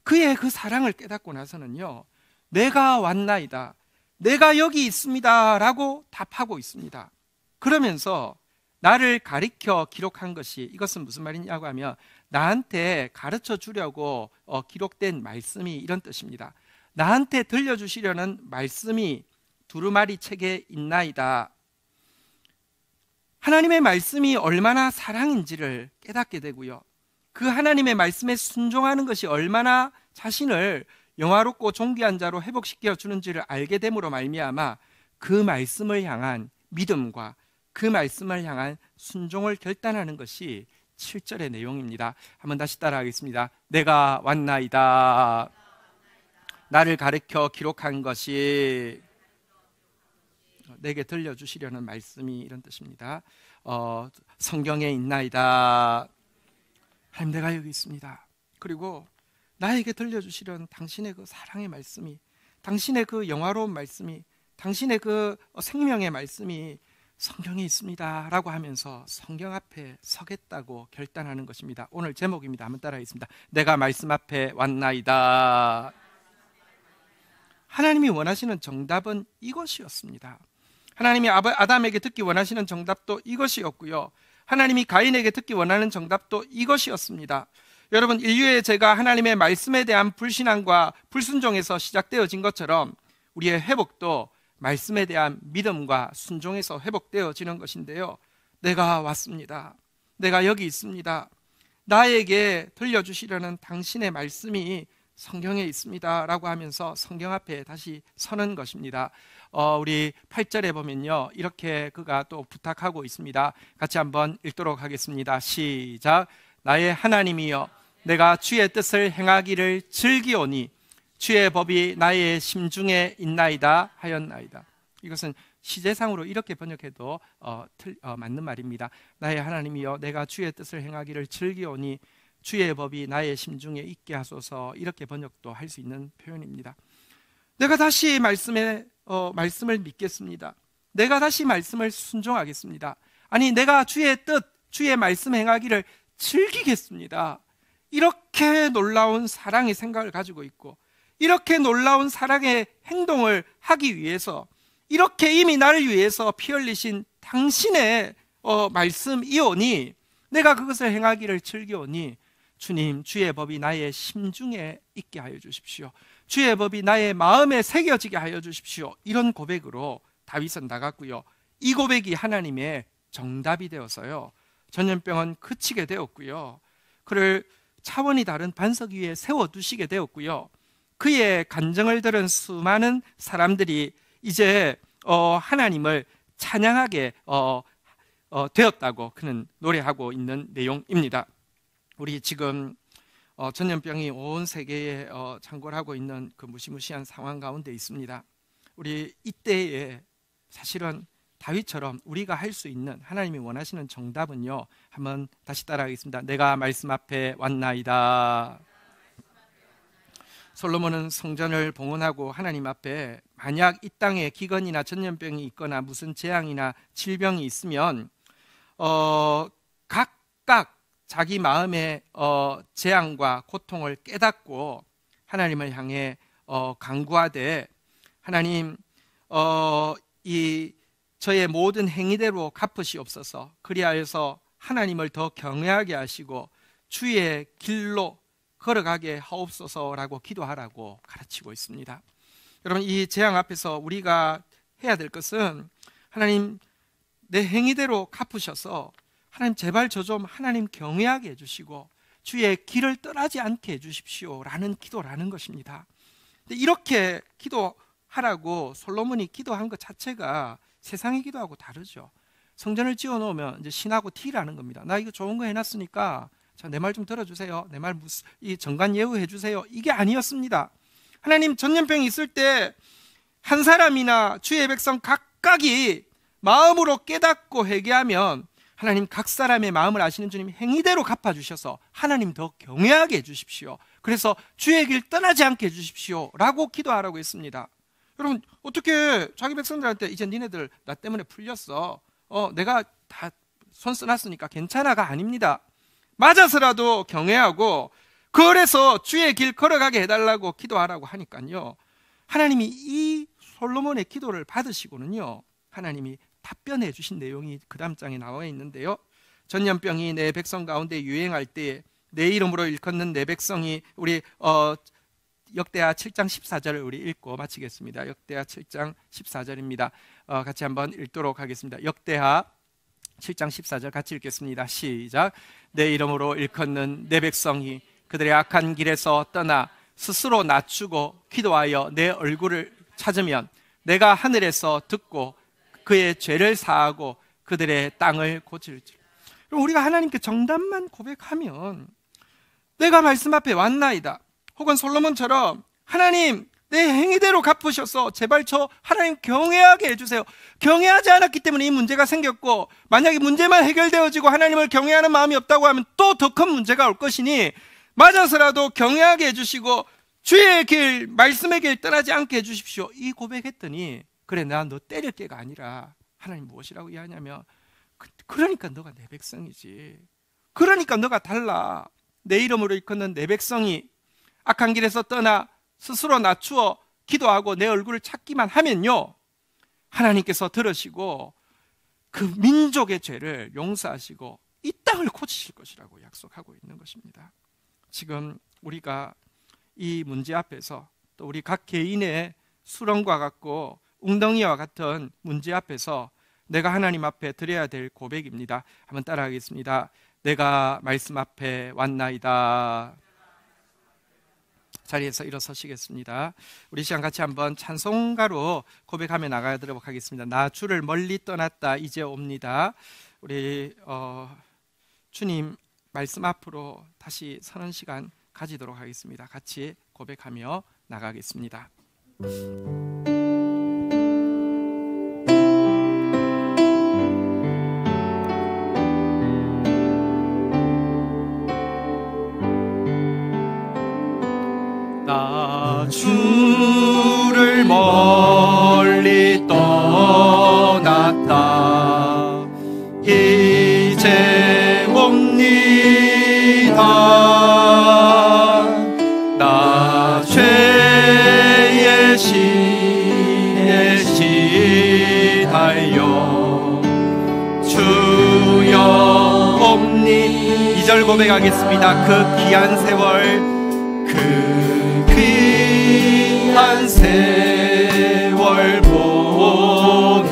그의 그 사랑을 깨닫고 나서는요, 내가 왔나이다, 내가 여기 있습니다 라고 답하고 있습니다. 그러면서 나를 가리켜 기록한 것이, 이것은 무슨 말이냐고 하면 나한테 가르쳐 주려고 기록된 말씀이 이런 뜻입니다. 나한테 들려주시려는 말씀이 두루마리 책에 있나이다. 하나님의 말씀이 얼마나 사랑인지를 깨닫게 되고요, 그 하나님의 말씀에 순종하는 것이 얼마나 자신을 영화롭고 존귀한 자로 회복시켜 주는지를 알게 됨으로 말미암아 그 말씀을 향한 믿음과 그 말씀을 향한 순종을 결단하는 것이 7절의 내용입니다. 한번 다시 따라하겠습니다. 내가 왔나이다. 나를 가르쳐 기록한 것이 내게 들려주시려는 말씀이 이런 뜻입니다. 성경에 있나이다. 하나님, 내가 여기 있습니다. 그리고 나에게 들려주시려는 당신의 그 사랑의 말씀이, 당신의 그 영화로운 말씀이, 당신의 그 생명의 말씀이 성경에 있습니다 라고 하면서 성경 앞에 서겠다고 결단하는 것입니다. 오늘 제목입니다. 한번 따라하겠습니다. 내가 말씀 앞에 왔나이다. 하나님이 원하시는 정답은 이것이었습니다. 하나님이 아담에게 듣기 원하시는 정답도 이것이었고요, 하나님이 가인에게 듣기 원하는 정답도 이것이었습니다. 여러분, 인류의 죄가 하나님의 말씀에 대한 불신앙과 불순종에서 시작되어진 것처럼 우리의 회복도 말씀에 대한 믿음과 순종에서 회복되어지는 것인데요, 내가 왔습니다. 내가 여기 있습니다. 나에게 들려주시려는 당신의 말씀이 성경에 있습니다 라고 하면서 성경 앞에 다시 서는 것입니다. 우리 8절에 보면요, 이렇게 그가 또 부탁하고 있습니다. 같이 한번 읽도록 하겠습니다. 시작. 나의 하나님이여, 내가 주의 뜻을 행하기를 즐기오니 주의 법이 나의 심중에 있나이다 하였나이다. 이것은 시제상으로 이렇게 번역해도 맞는 말입니다. 나의 하나님이여, 내가 주의 뜻을 행하기를 즐기오니 주의 법이 나의 심중에 있게 하소서. 이렇게 번역도 할 수 있는 표현입니다. 내가 다시 말씀을 믿겠습니다. 내가 다시 말씀을 순종하겠습니다. 아니, 내가 주의 뜻, 주의 말씀 행하기를 즐기겠습니다. 이렇게 놀라운 사랑의 생각을 가지고 있고, 이렇게 놀라운 사랑의 행동을 하기 위해서, 이렇게 이미 나를 위해서 피 흘리신 당신의 말씀이오니 내가 그것을 행하기를 즐기오니 주님, 주의 법이 나의 심중에 있게 하여 주십시오. 주의 법이 나의 마음에 새겨지게 하여 주십시오. 이런 고백으로 다윗은 나갔고요. 이 고백이 하나님의 정답이 되어서요, 전염병은 그치게 되었고요, 그를 차원이 다른 반석 위에 세워두시게 되었고요, 그의 간증을 들은 수많은 사람들이 이제 하나님을 찬양하게 되었다고 그는 노래하고 있는 내용입니다. 우리 지금 전염병이 온 세계에 창궐하고 있는 그 무시무시한 상황 가운데 있습니다. 우리 이때에 사실은 다윗처럼 우리가 할 수 있는 하나님이 원하시는 정답은요, 한번 다시 따라하겠습니다. 내가 말씀 앞에 왔나이다. 솔로몬은 성전을 봉헌하고 하나님 앞에 만약 이 땅에 기근이나 전염병이 있거나 무슨 재앙이나 질병이 있으면 각각 자기 마음의 재앙과 고통을 깨닫고 하나님을 향해 간구하되, 하나님 이 저의 모든 행위대로 갚으시옵소서. 그리하여서 하나님을 더 경외하게 하시고 주의 길로 걸어가게 하옵소서라고 기도하라고 가르치고 있습니다. 여러분, 이 재앙 앞에서 우리가 해야 될 것은, 하나님 내 행위대로 갚으셔서 하나님 제발 저 좀 하나님 경외하게 해주시고 주의 길을 떠나지 않게 해주십시오 라는 기도라는 것입니다. 근데 이렇게 기도하라고 솔로몬이 기도한 것 자체가 세상의 기도하고 다르죠. 성전을 지어 놓으면 이제 신하고 티라는 겁니다. 나 이거 좋은 거 해놨으니까 자, 내 말 좀 들어주세요. 내 말 이 정관 예우해 주세요. 이게 아니었습니다. 하나님 전염병이 있을 때 한 사람이나 주의 백성 각각이 마음으로 깨닫고 회개하면 하나님 각 사람의 마음을 아시는 주님 행위대로 갚아주셔서 하나님 더 경외하게 해주십시오. 그래서 주의 길 떠나지 않게 해주십시오 라고 기도하라고 했습니다. 여러분, 어떻게 자기 백성들한테 이제 니네들 나 때문에 풀렸어, 내가 다 손 써놨으니까 괜찮아가 아닙니다. 맞아서라도 경외하고 그래서 주의 길 걸어가게 해달라고 기도하라고 하니까요, 하나님이 이 솔로몬의 기도를 받으시고는요, 하나님이 답변해 주신 내용이 그 다음 장에 나와 있는데요, 전염병이 내 백성 가운데 유행할 때에 내 이름으로 일컫는 내 백성이, 우리 역대하 7장 14절을 우리 읽고 마치겠습니다. 역대하 7장 14절입니다. 같이 한번 읽도록 하겠습니다. 역대하 7장 14절 같이 읽겠습니다. 시작. 내 이름으로 일컫는 내 백성이 그들의 악한 길에서 떠나 스스로 낮추고 기도하여 내 얼굴을 찾으면 내가 하늘에서 듣고 그의 죄를 사하고 그들의 땅을 고칠지. 우리가 하나님께 정답만 고백하면, 내가 말씀 앞에 왔나이다, 혹은 솔로몬처럼 하나님 내 행위대로 갚으셔서 제발 저 하나님 경외하게 해주세요. 경외하지 않았기 때문에 이 문제가 생겼고, 만약에 문제만 해결되어지고 하나님을 경외하는 마음이 없다고 하면 또 더 큰 문제가 올 것이니 맞아서라도 경외하게 해주시고 주의 길, 말씀의 길 떠나지 않게 해주십시오. 이 고백했더니, 그래 나 너 때릴 게가 아니라 하나님 무엇이라고 이해하냐면, 그러니까 너가 내 백성이지, 그러니까 너가 달라. 내 이름으로 일컫는 내 백성이 악한 길에서 떠나 스스로 낮추어 기도하고 내 얼굴을 찾기만 하면요, 하나님께서 들으시고 그 민족의 죄를 용서하시고 이 땅을 고치실 것이라고 약속하고 있는 것입니다. 지금 우리가 이 문제 앞에서, 또 우리 각 개인의 수렁과 같고 웅덩이와 같은 문제 앞에서 내가 하나님 앞에 드려야 될 고백입니다. 한번 따라하겠습니다. 내가 말씀 앞에 왔나이다. 자리에서 일어서시겠습니다. 우리 시간 같이 한번 찬송가로 고백하며 나가도록 하겠습니다. 나 주를 멀리 떠났다 이제 옵니다. 우리 주님 말씀 앞으로 다시 서는 시간 가지도록 하겠습니다. 같이 고백하며 나가겠습니다. 나 주를 멀리 떠났다 이제 옵니다. 나 죄의 시에 시달려 주여 옵니. 2절 고백하겠습니다. 그 귀한 세월, 그 귀한 세월 보내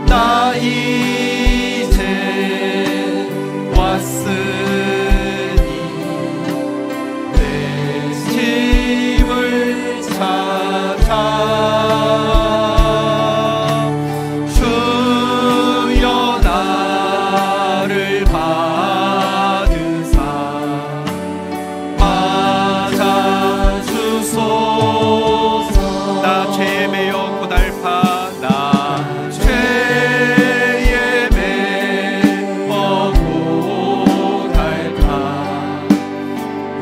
나 이제 왔으니 내 집을 찾아 주여 나를 받으사 맞아주소서. 나 죄에 매여 고달파 나 죄에 매어 고달파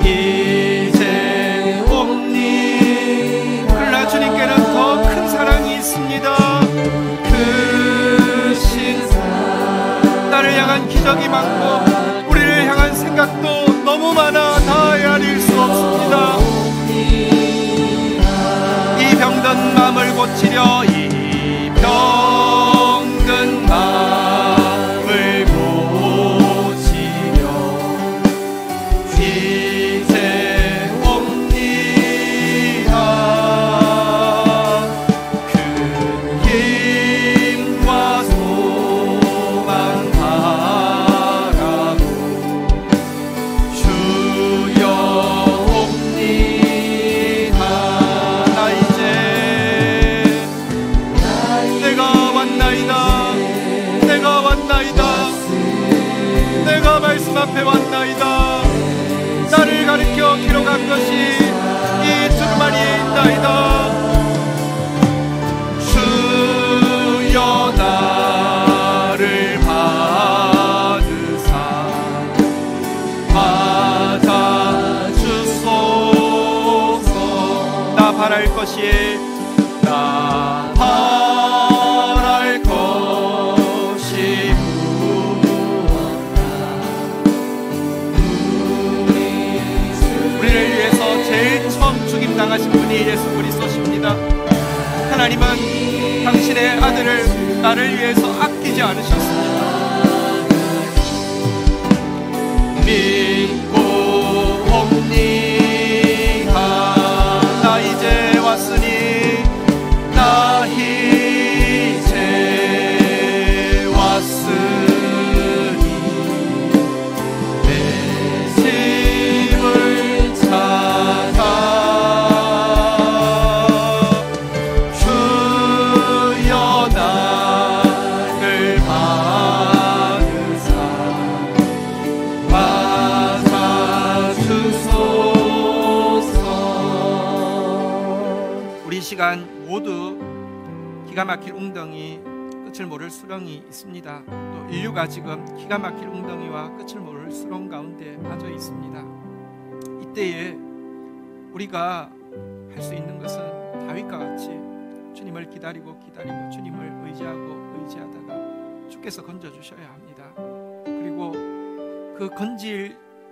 이제 옵니. 그러나 주님께는 더 큰 사랑이 있습니다. 크신 나를 향한 기적이 많고 우리를 향한 생각도 너무 많아 다 헤아릴 수 없습니다. 이 병든 마음을 고치려 이 병든 마음을 고치려 이제 옵니다. 큰 힘과 소망 바라고 주여 옵니다. 나 이제 내가 왔나이다. 내가 왔나이다. 내가 말씀 앞에 왔나이다. 나를 가리켜 기록한 것이 이 두루마리에 있나이다. 주여 나를 받으사 맞아주소서. 나 바랄 것이 나 바랄 것이 우리를 위해서 제일 처음 죽임당하신 분이 예수 그리스도십니다. 하나님은 당신의 아들을 나를 위해서 아끼지 않으셨습니다. 믿고 옵니다. 나 이제 왔으니 나 이제 왔으니 내 집을 찾아 주여 나를 받으사 맞아주소서. 우리 시간 모두 기가 막힐 웅덩이 끝을 모를 수렁이 있습니다. 또 인류가 지금 기가 막힐 웅덩이와 끝을 모를 수렁 가운데 빠져 있습니다. 이때에 우리가 할 수 있는 것은 다윗과 같이 주님을 기다리고 주님을 의지하다가 주께서 건져주셔야 합니다. 그리고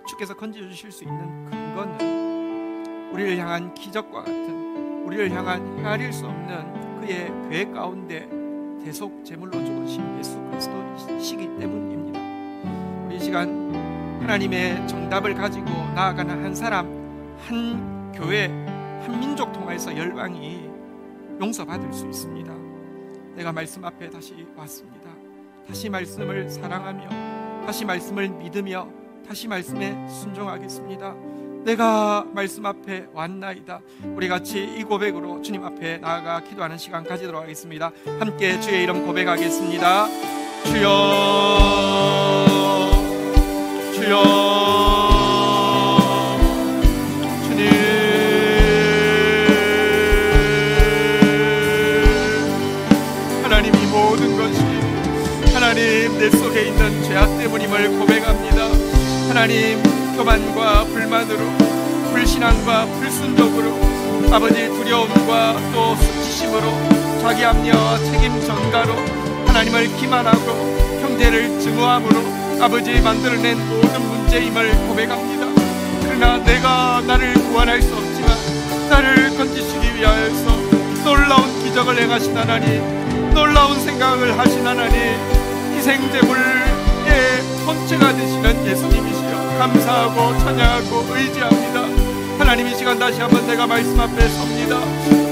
주께서 건져주실 수 있는 근거는 우리를 향한 기적과 같은 우리를 향한 헤아릴 수 없는 그의 계획 가운데 대속 제물로 죽으신 예수 그리스도이시기 때문입니다. 우리 이 시간 하나님의 정답을 가지고 나아가는 한 사람, 한 교회, 한 민족 통해서 열방이 용서받을 수 있습니다. 내가 말씀 앞에 다시 왔습니다. 다시 말씀을 사랑하며 다시 말씀을 믿으며 다시 말씀에 순종하겠습니다. 내가 말씀 앞에 왔나이다. 우리 같이 이 고백으로 주님 앞에 나아가 기도하는 시간 가지도록 하겠습니다. 함께 주의 이름 고백하겠습니다. 주여, 주여, 주님, 하나님 이 모든 것이 하나님 내 속에 있는 죄악 때문임을 고백합니다. 하나님 교만과 불만으로, 불신앙과 불순종으로, 아버지 두려움과 또 수치심으로, 자기 합리화와 책임 전가로 하나님을 기만하고 형제를 증오함으로 아버지 만들어낸 모든 문제임을 고백합니다. 그러나 내가 나를 구원할 수 없지만 나를 건지시기 위하여서 놀라운 기적을 행하신 하나님, 놀라운 생각을 하신 하나님, 희생제물의 본체가 되시는 예수님이시여 감사하고 찬양하고 의지합니다. 하나님이 시간 다시 한번 내가 말씀 앞에 섭니다.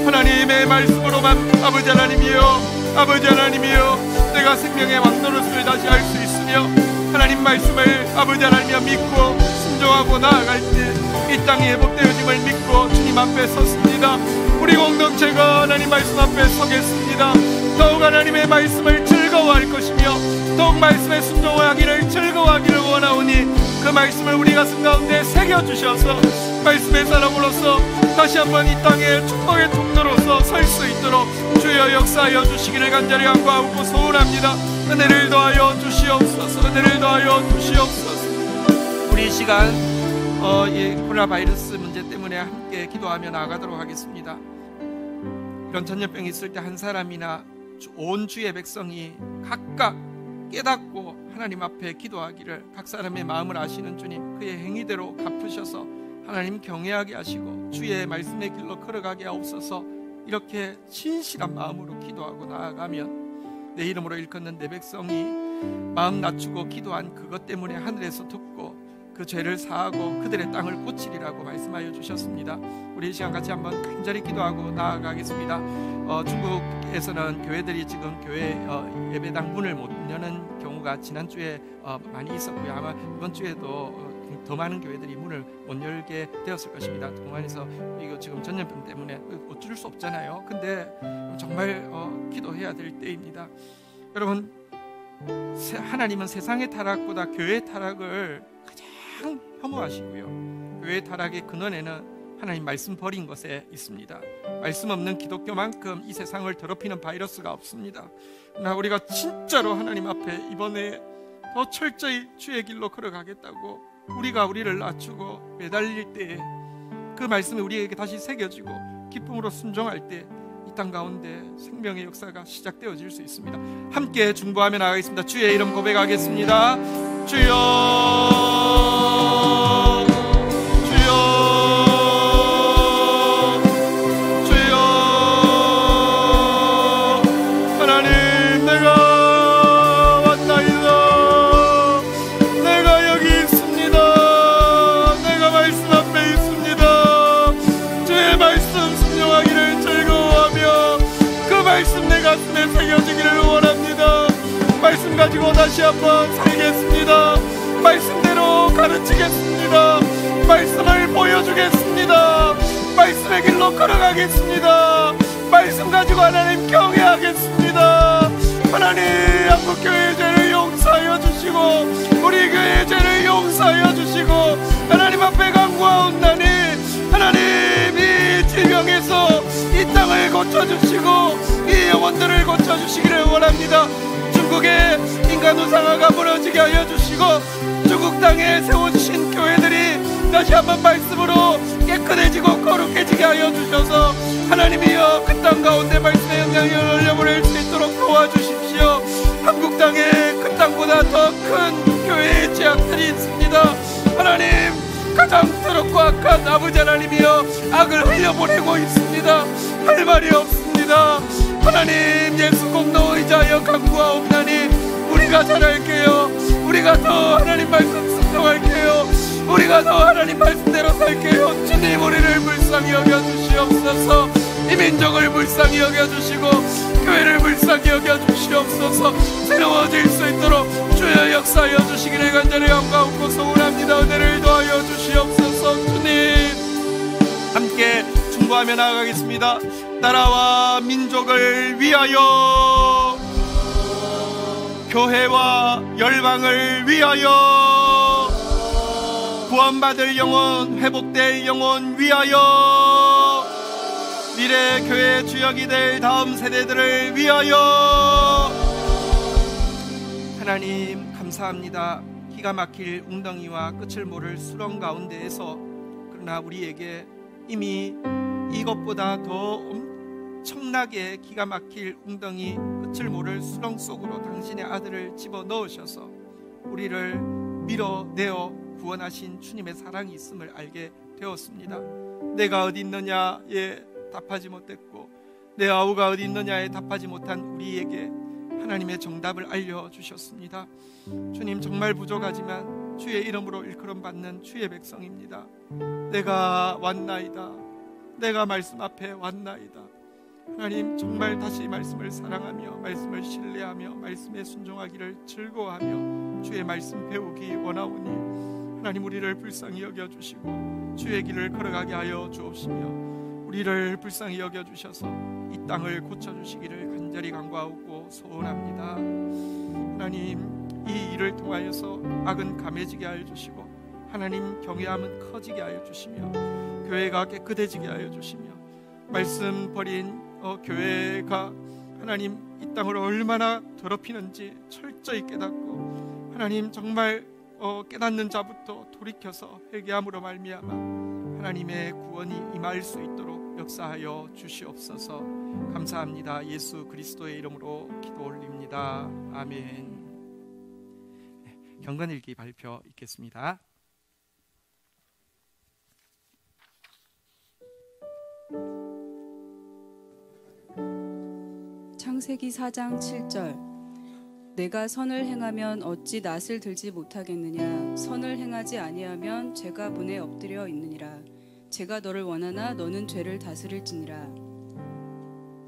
하나님의 말씀으로만 아버지 하나님이여 내가 생명의 왕노릇을 다시 할 수 있으며 하나님 말씀을 아버지 하나님이여 믿고 순종하고 나아갈 때 이 땅이 회복되어짐을 믿고 주님 앞에 섰습니다. 우리 공동체가 하나님 말씀 앞에 서겠습니다. 더욱 하나님의 말씀을 즐거워할 것이며 더욱 말씀에 순종하기를 즐거워하기를 원하오니 그 말씀을 우리 가슴 가운데 새겨주셔서 말씀의 사람으로서 다시 한번 이 땅에 축복의 통로로서 설 수 있도록 주여 역사하여 주시기를 간절히 간구하고 소원합니다. 은혜를 더하여 주시옵소서. 은혜를 더하여 주시옵소서. 우리 이 시간 이 코로나 바이러스 문제 때문에 함께 기도하며 나아가도록 하겠습니다. 이런 전염병이 있을 때 한 사람이나 온 주의 백성이 각각 깨닫고 하나님 앞에 기도하기를 각 사람의 마음을 아시는 주님 그의 행위대로 갚으셔서 하나님 경외하게 하시고 주의 말씀의 길로 걸어가게 하옵소서. 이렇게 진실한 마음으로 기도하고 나아가면 내 이름으로 일컫는 내 백성이 마음 낮추고 기도한 그것 때문에 하늘에서 듣고 그 죄를 사하고 그들의 땅을 고치리라고 말씀하여 주셨습니다. 우리 이 시간 같이 한번 간절히 기도하고 나아가겠습니다. 중국에서는 교회들이 지금 교회 예배당 문을 못 여는 경우가 지난주에 많이 있었고요. 아마 이번 주에도 더 많은 교회들이 문을 못 열게 되었을 것입니다. 동안에서 이거 지금 전염병 때문에 어쩔 수 없잖아요. 근데 정말 기도해야 될 때입니다. 여러분, 하나님은 세상의 타락보다 교회의 타락을 가장 혐오하시고요. 교회의 타락의 근원에는 하나님 말씀 버린 것에 있습니다. 말씀 없는 기독교만큼 이 세상을 더럽히는 바이러스가 없습니다. 그러나 우리가 진짜로 하나님 앞에 이번에 더 철저히 주의 길로 걸어가겠다고 우리가 우리를 낮추고 매달릴 때에 그 말씀이 우리에게 다시 새겨지고 기쁨으로 순종할 때 이 땅 가운데 생명의 역사가 시작되어질 수 있습니다. 함께 중보하며 나가겠습니다. 주의 이름 고백하겠습니다. 주여, 주여, 주여. 하나님, 내가 왔나이다. 내가 여기 있습니다. 내가 말씀 앞에 있습니다. 주의 말씀 순종하기를 즐거워하며 그 말씀 내 가슴에 새겨지기를 원합니다. 말씀 가지고 다시 한번 살겠습니다. 말씀대로 가르치겠습니다. 말씀을 보여주겠습니다. 말씀의 길로 걸어가겠습니다. 말씀 가지고 하나님 경외하겠습니다. 하나님, 한국교회의 죄를 용서하여 주시고 우리 교회의 죄를 용서하여 주시고 하나님 앞에 간구하옵나니 하나님, 이 질병에서 이 땅을 고쳐주시고 이 영혼들을 고쳐주시기를 원합니다. 중국의 인간 우상화가 무너지게 하여 주시고 중국 땅에 세워주신 교회들이 다시 한번 말씀으로 깨끗해지고 거룩해지게 하여 주셔서 하나님이여 그 땅 가운데 말씀의 영향력을 흘려보낼 수 있도록 도와주십시오. 한국 땅에 그 땅보다 더 큰 교회의 죄악들이 있습니다. 하나님, 가장 더럽고 악한 아버지 하나님이여 악을 흘려보내고 있습니다. 할 말이 없습니다. 하나님, 예수 공로 의지하여 간구하옵나니 우리가 잘할게요. 우리가 더 하나님 말씀 순종할게요. 우리가 더 하나님 말씀대로 살게요. 주님, 우리를 불쌍히 여겨주시옵소서. 이 민족을 불쌍히 여겨주시고 교회를 불쌍히 여겨주시옵소서. 새로워질 수 있도록 주여 역사하여 주시기를 간절히 간구하고 소원합니다. 은혜를 더하여 주시옵소서. 주님, 함께 중보하며 나아가겠습니다. 나라와 민족을 위하여, 교회와 열방을 위하여, 구원받을 영혼, 회복될 영혼 위하여, 미래 교회 주역이 될 다음 세대들을 위하여. 하나님, 감사합니다. 기가 막힐 웅덩이와 끝을 모를 수렁 가운데에서 그러나 우리에게 이미 이것보다 더 엄청나게 기가 막힐 웅덩이 끝을 모를 수렁 속으로 당신의 아들을 집어넣으셔서 우리를 밀어내어 구원하신 주님의 사랑이 있음을 알게 되었습니다. 내가 어디 있느냐에 답하지 못했고 내 아우가 어디 있느냐에 답하지 못한 우리에게 하나님의 정답을 알려주셨습니다. 주님, 정말 부족하지만 주의 이름으로 일컬음 받는 주의 백성입니다. 내가 왔나이다. 내가 말씀 앞에 왔나이다. 하나님, 정말 다시 말씀을 사랑하며 말씀을 신뢰하며 말씀에 순종하기를 즐거워하며 주의 말씀 배우기 원하오니 하나님, 우리를 불쌍히 여겨주시고 주의 길을 걸어가게 하여 주옵시며 우리를 불쌍히 여겨주셔서 이 땅을 고쳐주시기를 간절히 간구하고 소원합니다. 하나님, 이 일을 통하여서 악은 감해지게 하여 주시고 하나님, 경외함은 커지게 하여 주시며 교회가 깨끗해지게 하여 주시며 말씀 버린 교회가 하나님 이 땅을 얼마나 더럽히는지 철저히 깨닫고 하나님, 정말 깨닫는 자부터 돌이켜서 회개함으로 말미암아 하나님의 구원이 임할 수 있도록 역사하여 주시옵소서. 감사합니다. 예수 그리스도의 이름으로 기도 올립니다. 아멘. 경건일기 발표 있겠습니다. 창세기 4장 7절. 내가 선을 행하면 어찌 낯을 들지 못하겠느냐. 선을 행하지 아니하면 죄가 문에 엎드려 있느니라. 죄가 너를 원하나 너는 죄를 다스릴지니라.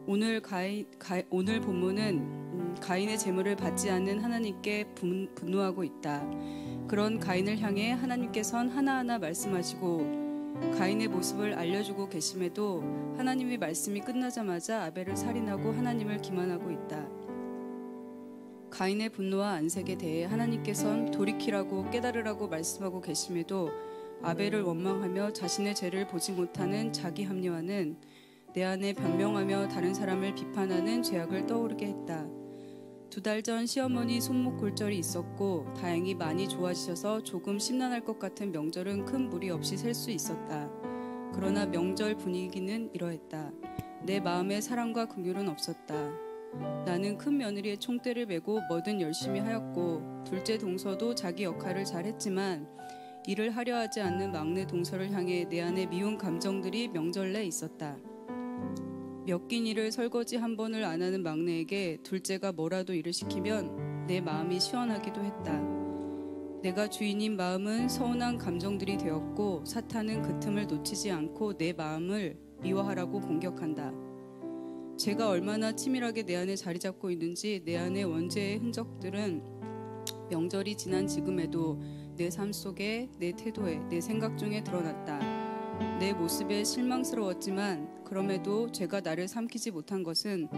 오늘 본문은 가인의 제물을 받지 않는 하나님께 분노하고 있다. 그런 가인을 향해 하나님께서는 하나하나 말씀하시고 가인의 모습을 알려주고 계심에도 하나님의 말씀이 끝나자마자 아벨을 살인하고 하나님을 기만하고 있다. 가인의 분노와 안색에 대해 하나님께서는 돌이키라고 깨달으라고 말씀하고 계심에도 아벨을 원망하며 자신의 죄를 보지 못하는 자기 합리화는 내 안에 변명하며 다른 사람을 비판하는 죄악을 떠오르게 했다. 2달 전 시어머니 손목골절이 있었고 다행히 많이 좋아지셔서 조금 심란할 것 같은 명절은 큰 무리 없이 셀 수 있었다. 그러나 명절 분위기는 이러했다. 내 마음에 사랑과 긍휼은 없었다. 나는 큰 며느리의 총대를 메고 뭐든 열심히 하였고 둘째 동서도 자기 역할을 잘했지만 일을 하려 하지 않는 막내 동서를 향해 내 안에 미운 감정들이 명절 내 있었다. 몇 낀 일을 설거지 한 번을 안 하는 막내에게 둘째가 뭐라도 일을 시키면 내 마음이 시원하기도 했다. 내가 주인인 마음은 서운한 감정들이 되었고 사탄은 그 틈을 놓치지 않고 내 마음을 미워하라고 공격한다. 죄가 얼마나 치밀하게 내 안에 자리 잡고 있는지 내 안의 원죄의 흔적들은 명절이 지난 지금에도 내 삶 속에, 내 태도에, 내 생각 중에 드러났다. 내 모습에 실망스러웠지만 그럼에도 죄가 나를 삼키지 못한 것은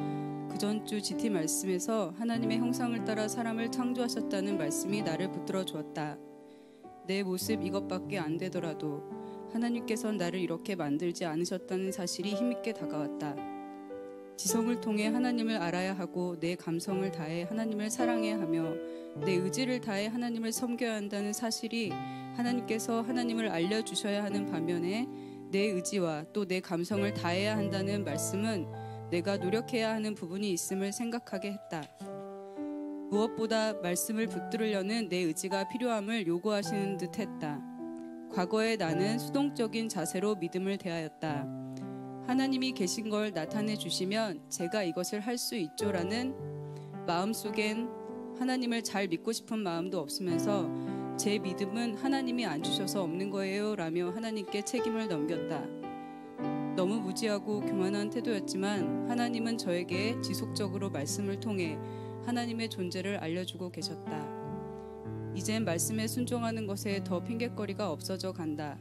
그 전주 GT 말씀에서 하나님의 형상을 따라 사람을 창조하셨다는 말씀이 나를 붙들어 주었다. 내 모습 이것밖에 안 되더라도 하나님께서는 나를 이렇게 만들지 않으셨다는 사실이 힘있게 다가왔다. 지성을 통해 하나님을 알아야 하고 내 감성을 다해 하나님을 사랑해야 하며 내 의지를 다해 하나님을 섬겨야 한다는 사실이 하나님께서 하나님을 알려주셔야 하는 반면에 내 의지와 또 내 감성을 다해야 한다는 말씀은 내가 노력해야 하는 부분이 있음을 생각하게 했다. 무엇보다 말씀을 붙들으려는 내 의지가 필요함을 요구하시는 듯 했다. 과거에 나는 수동적인 자세로 믿음을 대하였다. 하나님이 계신 걸 나타내 주시면 제가 이것을 할 수 있죠라는 마음속엔 하나님을 잘 믿고 싶은 마음도 없으면서 제 믿음은 하나님이 안 주셔서 없는 거예요 라며 하나님께 책임을 넘겼다. 너무 무지하고 교만한 태도였지만 하나님은 저에게 지속적으로 말씀을 통해 하나님의 존재를 알려주고 계셨다. 이젠 말씀에 순종하는 것에 더 핑곗거리가 없어져 간다.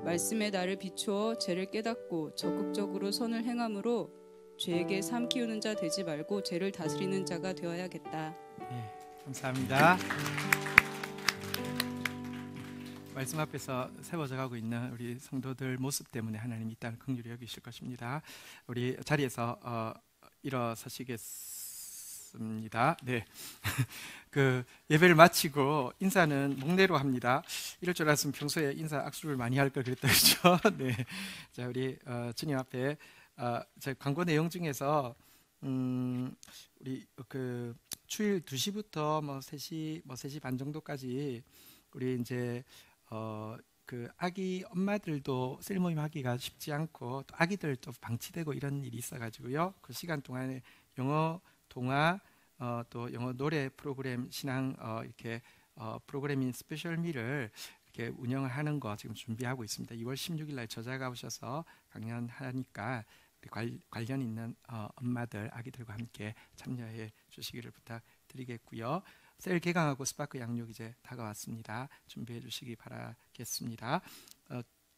말씀에 나를 비추어 죄를 깨닫고 적극적으로 선을 행함으로 죄에게 삶 키우는 자 되지 말고 죄를 다스리는 자가 되어야겠다. 네, 감사합니다. 말씀 앞에서 세워져 가고 있는 우리 성도들 모습 때문에 하나님 이 땅을 긍휼히 여기실 것입니다. 우리 자리에서 일어서시겠습니다. 네, 그 예배를 마치고 인사는 목례로 합니다. 이럴 줄 알았으면 평소에 인사 악수를 많이 할 걸 그랬다 그렇죠? 네, 자 우리 주님 앞에 제 광고 내용 중에서 우리 그 주일 2시부터 뭐 3시 반 정도까지 우리 이제 그 아기 엄마들도 셀모임 하기가 쉽지 않고 또 아기들 또 방치되고 이런 일이 있어가지고요. 그 시간 동안에 영어 동화 또 영어 노래 프로그램 신앙 이렇게 프로그래밍 스페셜 미를 이렇게 운영을 하는 거 지금 준비하고 있습니다. 2월 16일 날 저자가 오셔서 강연하니까 관련 있는 엄마들, 아기들과 함께 참여해 주시기를 부탁드리겠고요. 셀 개강하고 스파크 양육 이제 다가왔습니다. 준비해 주시기 바라겠습니다.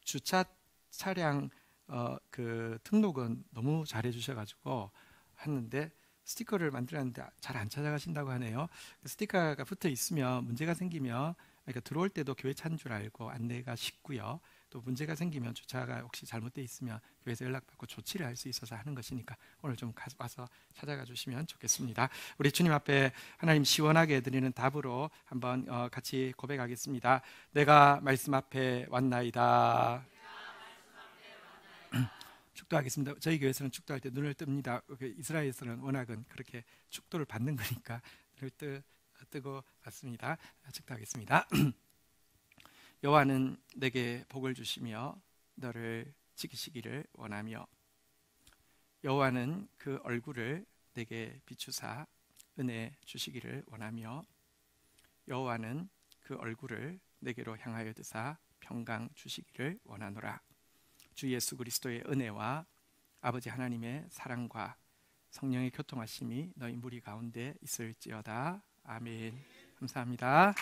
주차 차량 그 등록은 너무 잘해 주셔가지고 했는데 스티커를 만들었는데 잘 안 찾아가신다고 하네요. 스티커가 붙어 있으면 문제가 생기면, 그러니까 들어올 때도 교회 차인 줄 알고 안내가 쉽고요. 또 문제가 생기면 주차가 혹시 잘못되어 있으면 교회에서 연락받고 조치를 할 수 있어서 하는 것이니까 오늘 좀 와서 찾아가 주시면 좋겠습니다. 우리 주님 앞에 하나님 시원하게 드리는 답으로 한번 같이 고백하겠습니다. 내가 말씀 앞에 왔나이다. 축도하겠습니다. 저희 교회에서는 축도할 때 눈을 뜹니다. 이스라엘에서는 워낙은 그렇게 축도를 받는 거니까 눈을 뜨고 왔습니다. 축도하겠습니다. 여호와는 내게 복을 주시며 너를 지키시기를 원하며 여호와는 그 얼굴을 내게 비추사 은혜 주시기를 원하며 여호와는 그 얼굴을 내게로 향하여 드사 평강 주시기를 원하노라. 주 예수 그리스도의 은혜와 아버지 하나님의 사랑과 성령의 교통하심이 너희 무리 가운데 있을지어다. 아멘. 감사합니다.